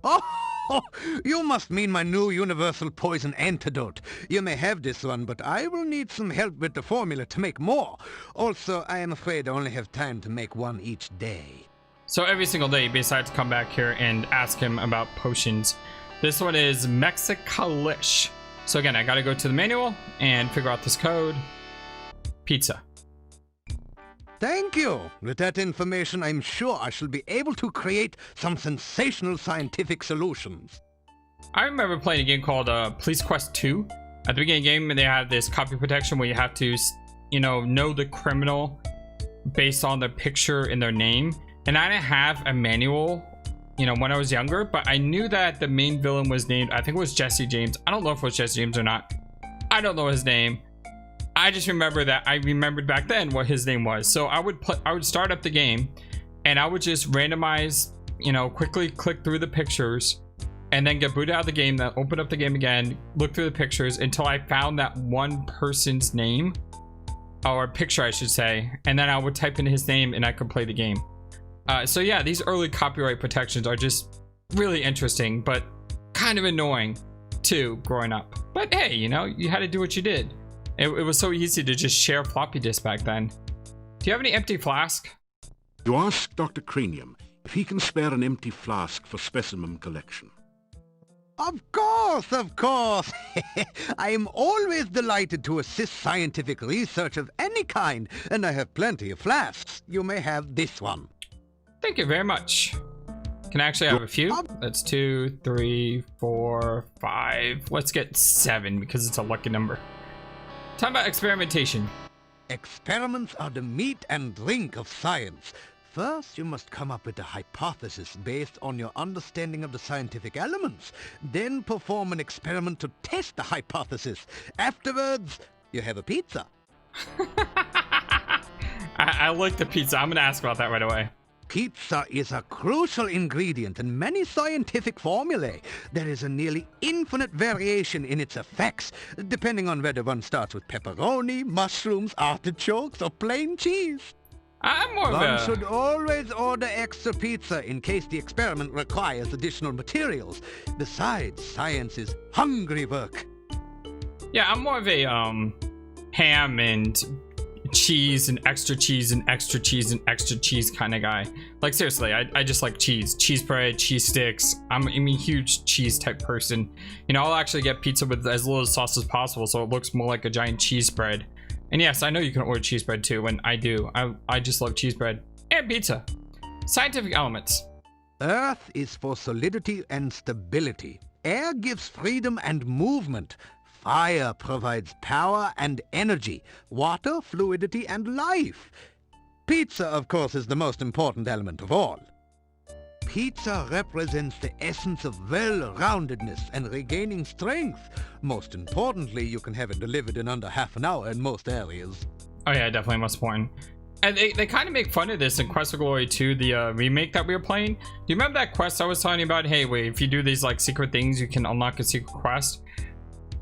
Speaker 3: Oh, you must mean my new universal poison antidote. You may have this one, but I will need some help with the formula to make more. Also, I am afraid I only have time to make one each day.
Speaker 1: So every single day, you basically have to come back here and ask him about potions. This one is Mexicalish. So again, I gotta go to the manual and figure out this code. Pizza.
Speaker 3: Thank you. With that information, I'm sure I shall be able to create some sensational scientific solutions.
Speaker 1: I remember playing a game called Police Quest 2. At the beginning of the game, they have this copy protection where you have to, know the criminal based on the picture in their name. And I didn't have a manual, when I was younger, but I knew that the main villain was named, I think it was Jesse James. I don't know if it was Jesse James or not. I don't know his name. I just remember that I remembered back then what his name was. So I would start up the game and I would just randomize, quickly click through the pictures and then get booted out of the game, then open up the game again, look through the pictures until I found that one person's name, or picture I should say, and then I would type in his name and I could play the game. So yeah, these early copyright protections are just really interesting, but kind of annoying too growing up. But hey, you know, you had to do what you did. It was so easy to just share floppy disks back then. Do you have any empty flask?
Speaker 2: You ask Dr. Cranium if he can spare an empty flask for specimen collection.
Speaker 3: Of course, of course. I am always delighted to assist scientific research of any kind, and I have plenty of flasks. You may have this one.
Speaker 1: Thank you very much. Can I actually have a few? That's 2, 3, 4, 5. Let's get 7 because it's a lucky number. Talk about experimentation.
Speaker 3: Experiments are the meat and drink of science. First, you must come up with a hypothesis based on your understanding of the scientific elements. Then perform an experiment to test the hypothesis. Afterwards, you have a pizza.
Speaker 1: I like the pizza. I'm going to ask about that right away.
Speaker 3: Pizza is a crucial ingredient in many scientific formulae. There is a nearly infinite variation in its effects, depending on whether one starts with pepperoni, mushrooms, artichokes, or plain cheese.
Speaker 1: I'm more of
Speaker 3: One should always order extra pizza in case the experiment requires additional materials. Besides, science is hungry work.
Speaker 1: Yeah, I'm more of a ham and cheese and extra cheese and extra cheese and extra cheese kind of guy. Like seriously, I just like cheese. Cheese bread, cheese sticks. I'm a huge cheese type person. You know, I'll actually get pizza with as little sauce as possible so it looks more like a giant cheese spread. And yes, I know you can order cheese bread too, and I do. I just love cheese bread and pizza. Scientific elements.
Speaker 3: Earth is for solidity and stability. Air gives freedom and movement. Fire provides power and energy. Water, fluidity, and life. Pizza, of course, is the most important element of all. Pizza represents the essence of well-roundedness and regaining strength. Most importantly, you can have it delivered in under half an hour in most areas.
Speaker 1: Oh yeah, definitely most important. And they kind of make fun of this in Quest for Glory 2, the remake that we were playing. Do you remember that quest I was telling you about? Hey, wait, if you do these like secret things, you can unlock a secret quest.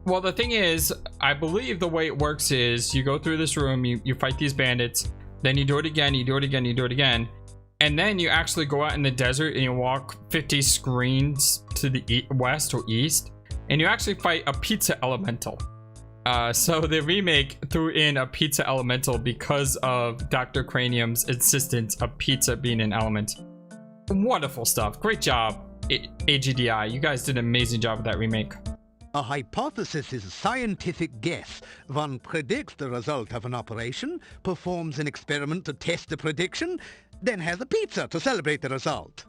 Speaker 1: Well, the thing is, I believe the way it works is you go through this room, you fight these bandits, then you do it again, you do it again, you do it again. And then you actually go out in the desert and you walk 50 screens to the west or east, and you actually fight a pizza elemental. So the remake threw in a pizza elemental because of Dr. Cranium's insistence of pizza being an element. Wonderful stuff. Great job, AGDI. You guys did an amazing job with that remake.
Speaker 3: A hypothesis is a scientific guess. One predicts the result of an operation, performs an experiment to test the prediction, then has a pizza to celebrate the result.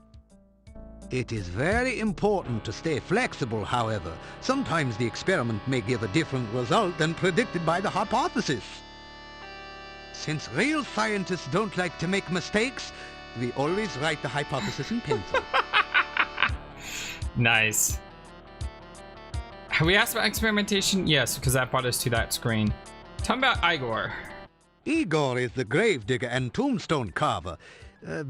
Speaker 3: It is very important to stay flexible, however. Sometimes the experiment may give a different result than predicted by the hypothesis. Since real scientists don't like to make mistakes, we always write the hypothesis in pencil.
Speaker 1: Nice. Have we asked about experimentation? Yes, because that brought us to that screen. Tell me about Igor.
Speaker 3: Igor is the gravedigger and tombstone carver.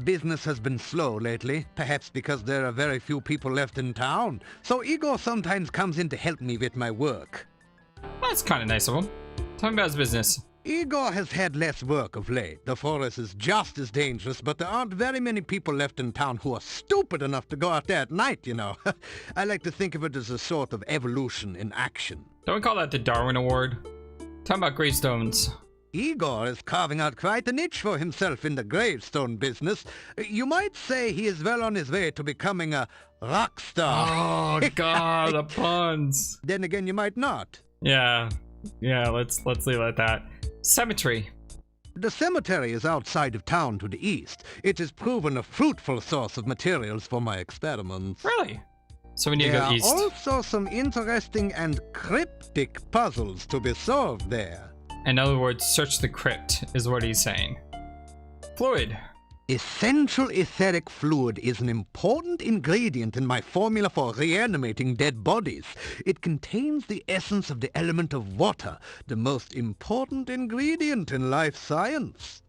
Speaker 3: Business has been slow lately, perhaps because there are very few people left in town. So Igor sometimes comes in to help me with my work.
Speaker 1: That's kind of nice of him. Tell me about his business.
Speaker 3: Igor has had less work of late. The forest is just as dangerous, but there aren't very many people left in town who are stupid enough to go out there at night, you know. I like to think of it as a sort of evolution in action.
Speaker 1: Don't we call that the Darwin Award? Tell me about gravestones.
Speaker 3: Igor is carving out quite a niche for himself in the gravestone business. You might say he is well on his way to becoming a rock star.
Speaker 1: Oh god, the puns.
Speaker 3: Then again, you might not.
Speaker 1: Yeah, let's leave it at that. Cemetery.
Speaker 3: The cemetery is outside of town to the east. It has proven a fruitful source of materials for my experiments.
Speaker 1: Really? So we need to go east.
Speaker 3: There are also some interesting and cryptic puzzles to be solved there.
Speaker 1: In other words, search the crypt is what he's saying. Fluid.
Speaker 3: Essential etheric fluid is an important ingredient in my formula for reanimating dead bodies. It contains the essence of the element of water, the most important ingredient in life science.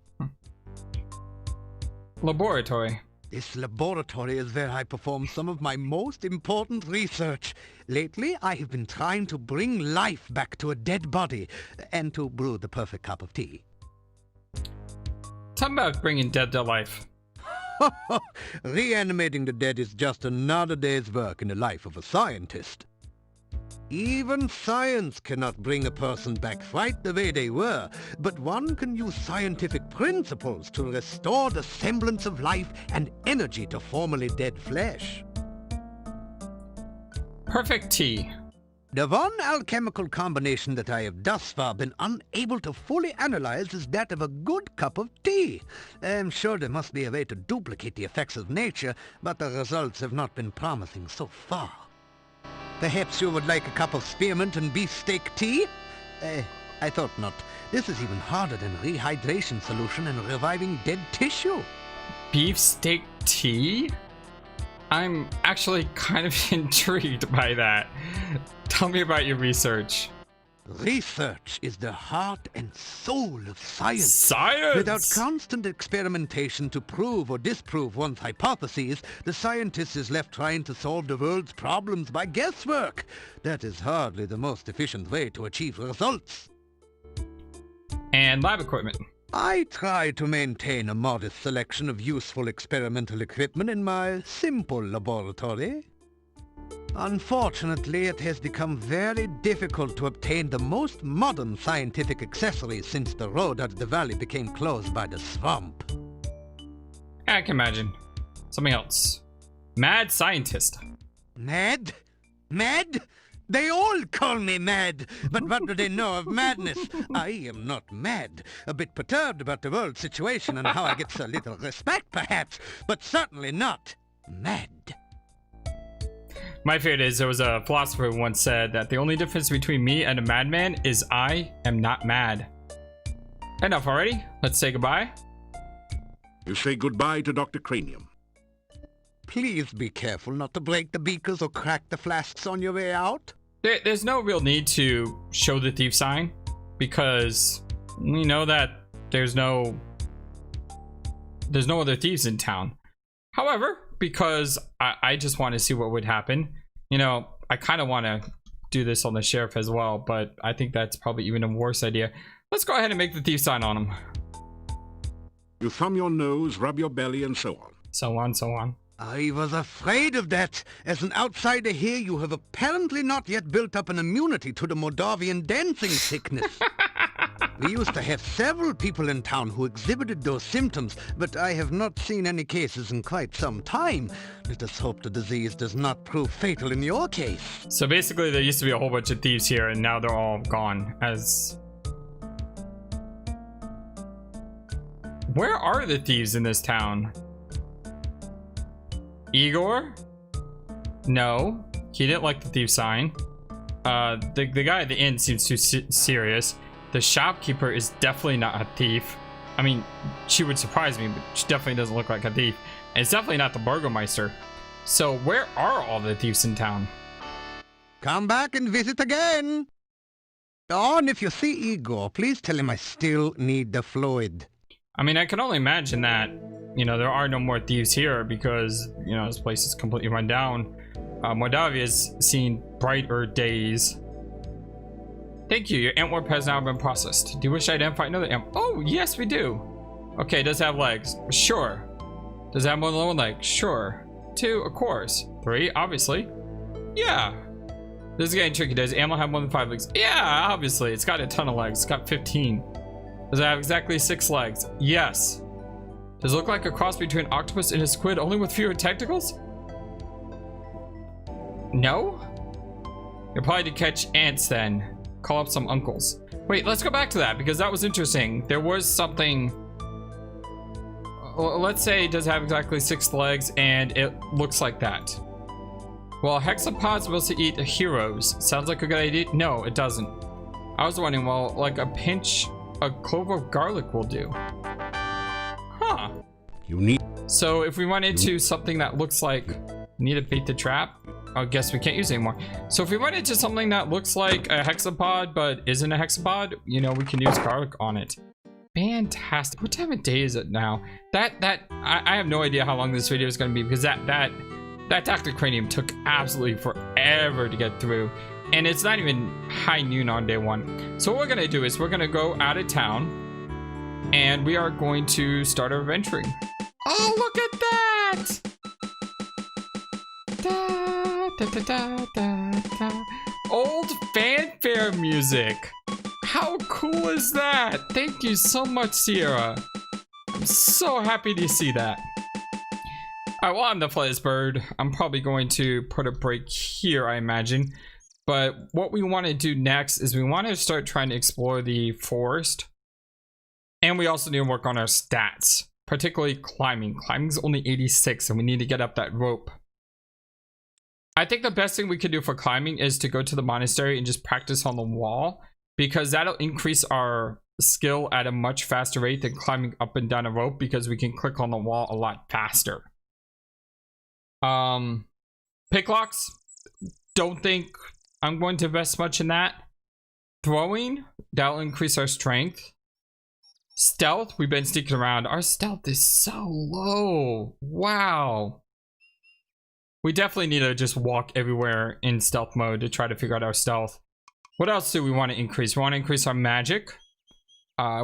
Speaker 1: Laboratory.
Speaker 3: This laboratory is where I perform some of my most important research. Lately, I have been trying to bring life back to a dead body and to brew the perfect cup of tea.
Speaker 1: Tell me about bringing dead to life.
Speaker 3: Reanimating the dead is just another day's work in the life of a scientist. Even science cannot bring a person back right the way they were, but one can use scientific principles to restore the semblance of life and energy to formerly dead flesh.
Speaker 1: Perfect tea.
Speaker 3: The one alchemical combination that I have thus far been unable to fully analyze is that of a good cup of tea. I'm sure there must be a way to duplicate the effects of nature, but the results have not been promising so far. Perhaps you would like a cup of spearmint and beefsteak tea? I thought not. This is even harder than rehydration solution and reviving dead tissue.
Speaker 1: Beefsteak tea? I'm actually kind of intrigued by that. Tell me about your research.
Speaker 3: Research is the heart and soul of science.
Speaker 1: Science!
Speaker 3: Without constant experimentation to prove or disprove one's hypotheses, the scientist is left trying to solve the world's problems by guesswork. That is hardly the most efficient way to achieve results.
Speaker 1: And lab equipment.
Speaker 3: I try to maintain a modest selection of useful experimental equipment in my simple laboratory. Unfortunately, it has become very difficult to obtain the most modern scientific accessories since the road out of the valley became closed by the swamp.
Speaker 1: I can imagine. Something else. Mad scientist.
Speaker 3: Mad? Mad? They all call me mad, but what do they know of madness? I am not mad. A bit perturbed about the world situation and how I get so little respect, perhaps, but certainly not mad.
Speaker 1: My favorite is there was a philosopher who once said that the only difference between me and a madman is I am not mad. Enough already. Let's say goodbye.
Speaker 2: You say goodbye to Dr. Cranium.
Speaker 3: Please be careful not to break the beakers or crack the flasks on your way out.
Speaker 1: There's no real need to show the thief sign because we know that there's no other thieves in town. However, because I just want to see what would happen, you know, I kind of want to do this on the sheriff as well, but I think that's probably even a worse idea. Let's go ahead and make the thief sign on him.
Speaker 2: You thumb your nose, rub your belly, and so on.
Speaker 1: So on, so on.
Speaker 3: I was afraid of that. As an outsider here, you have apparently not yet built up an immunity to the Mordavian dancing sickness. We used to have several people in town who exhibited those symptoms, but I have not seen any cases in quite some time. Let us hope the disease does not prove fatal in your case.
Speaker 1: So basically there used to be a whole bunch of thieves here and now they're all gone. Where are the thieves in this town? Igor? No, he didn't like the thief sign. The guy at the inn seems too serious. The shopkeeper is definitely not a thief. I mean, she would surprise me, but she definitely doesn't look like a thief. And it's definitely not the burgomaster. So where are all the thieves in town?
Speaker 3: Come back and visit again. Oh, and if you see Igor, please tell him I still need the fluid.
Speaker 1: I mean, I can only imagine that, you know, there are no more thieves here because, you know, this place is completely run down. Mordavia has seen brighter days. Thank you. Your antwerp has now been processed. Do you wish to identify another amp? Oh, yes, we do. Okay, does it have legs? Sure. Does it have more than one leg? Sure. 2, of course. 3, obviously. Yeah. This is getting tricky. Does animal have more than 5 legs? Yeah, obviously. It's got a ton of legs. It's got 15. Does it have exactly 6 legs? Yes. Does it look like a cross between an octopus and a squid, only with fewer tentacles? No? You're probably to catch ants then. Call up some uncles. Wait, let's go back to that because that was interesting. There was something. Let's say it does have exactly 6 legs and it looks like that. Well, hexapods supposed to eat heroes. Sounds like a good idea. No, it doesn't. I was wondering, well, like a clove of garlic will do. Huh. So if we went into something that looks like need to bait the trap, I guess we can't use it anymore. So if we went into something that looks like a hexapod but isn't a hexapod, you know, we can use garlic on it. Fantastic. What time of day is it now? I have no idea how long this video is going to be because that Dr. Cranium took absolutely forever to get through. And it's not even high noon on day 1. So what we're going to do is we're going to go out of town and we are going to start our adventuring. Oh, look at that! Da, da, da, da, da, da. Old fanfare music. How cool is that? Thank you so much, Sierra. I'm so happy to see that. Alright, well, I'm the FlightlessBird. I'm probably going to put a break here, I imagine. But what we want to do next is we want to start trying to explore the forest. And we also need to work on our stats, particularly climbing. Climbing's only 86, and we need to get up that rope. I think the best thing we could do for climbing is to go to the monastery and just practice on the wall, because that'll increase our skill at a much faster rate than climbing up and down a rope, because we can click on the wall a lot faster. Picklocks, don't think I'm going to invest much in that. Throwing, that'll increase our strength. Stealth, we've been sneaking around. Our stealth is so low. Wow. We definitely need to just walk everywhere in stealth mode to try to figure out our stealth. What else do we want to increase? We want to increase our magic.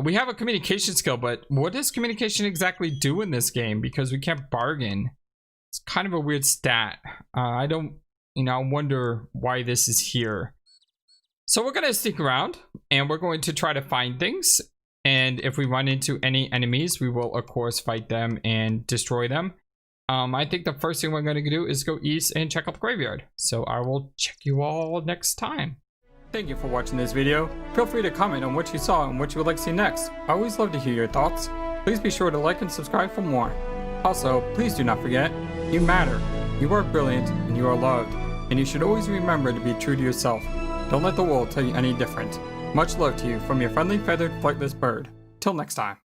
Speaker 1: We have a communication skill, but what does communication exactly do in this game? Because we can't bargain. It's kind of a weird stat. I don't, I wonder why this is here. So we're going to stick around and we're going to try to find things. And if we run into any enemies, we will of course fight them and destroy them. I think the first thing we're going to do is go east and check out the graveyard. So I will check you all next time. Thank you for watching this video. Feel free to comment on what you saw and what you would like to see next. I always love to hear your thoughts. Please be sure to like and subscribe for more. Also, please do not forget, you matter. You are brilliant and you are loved. And you should always remember to be true to yourself. Don't let the world tell you any different. Much love to you from your friendly feathered flightless bird. Till next time.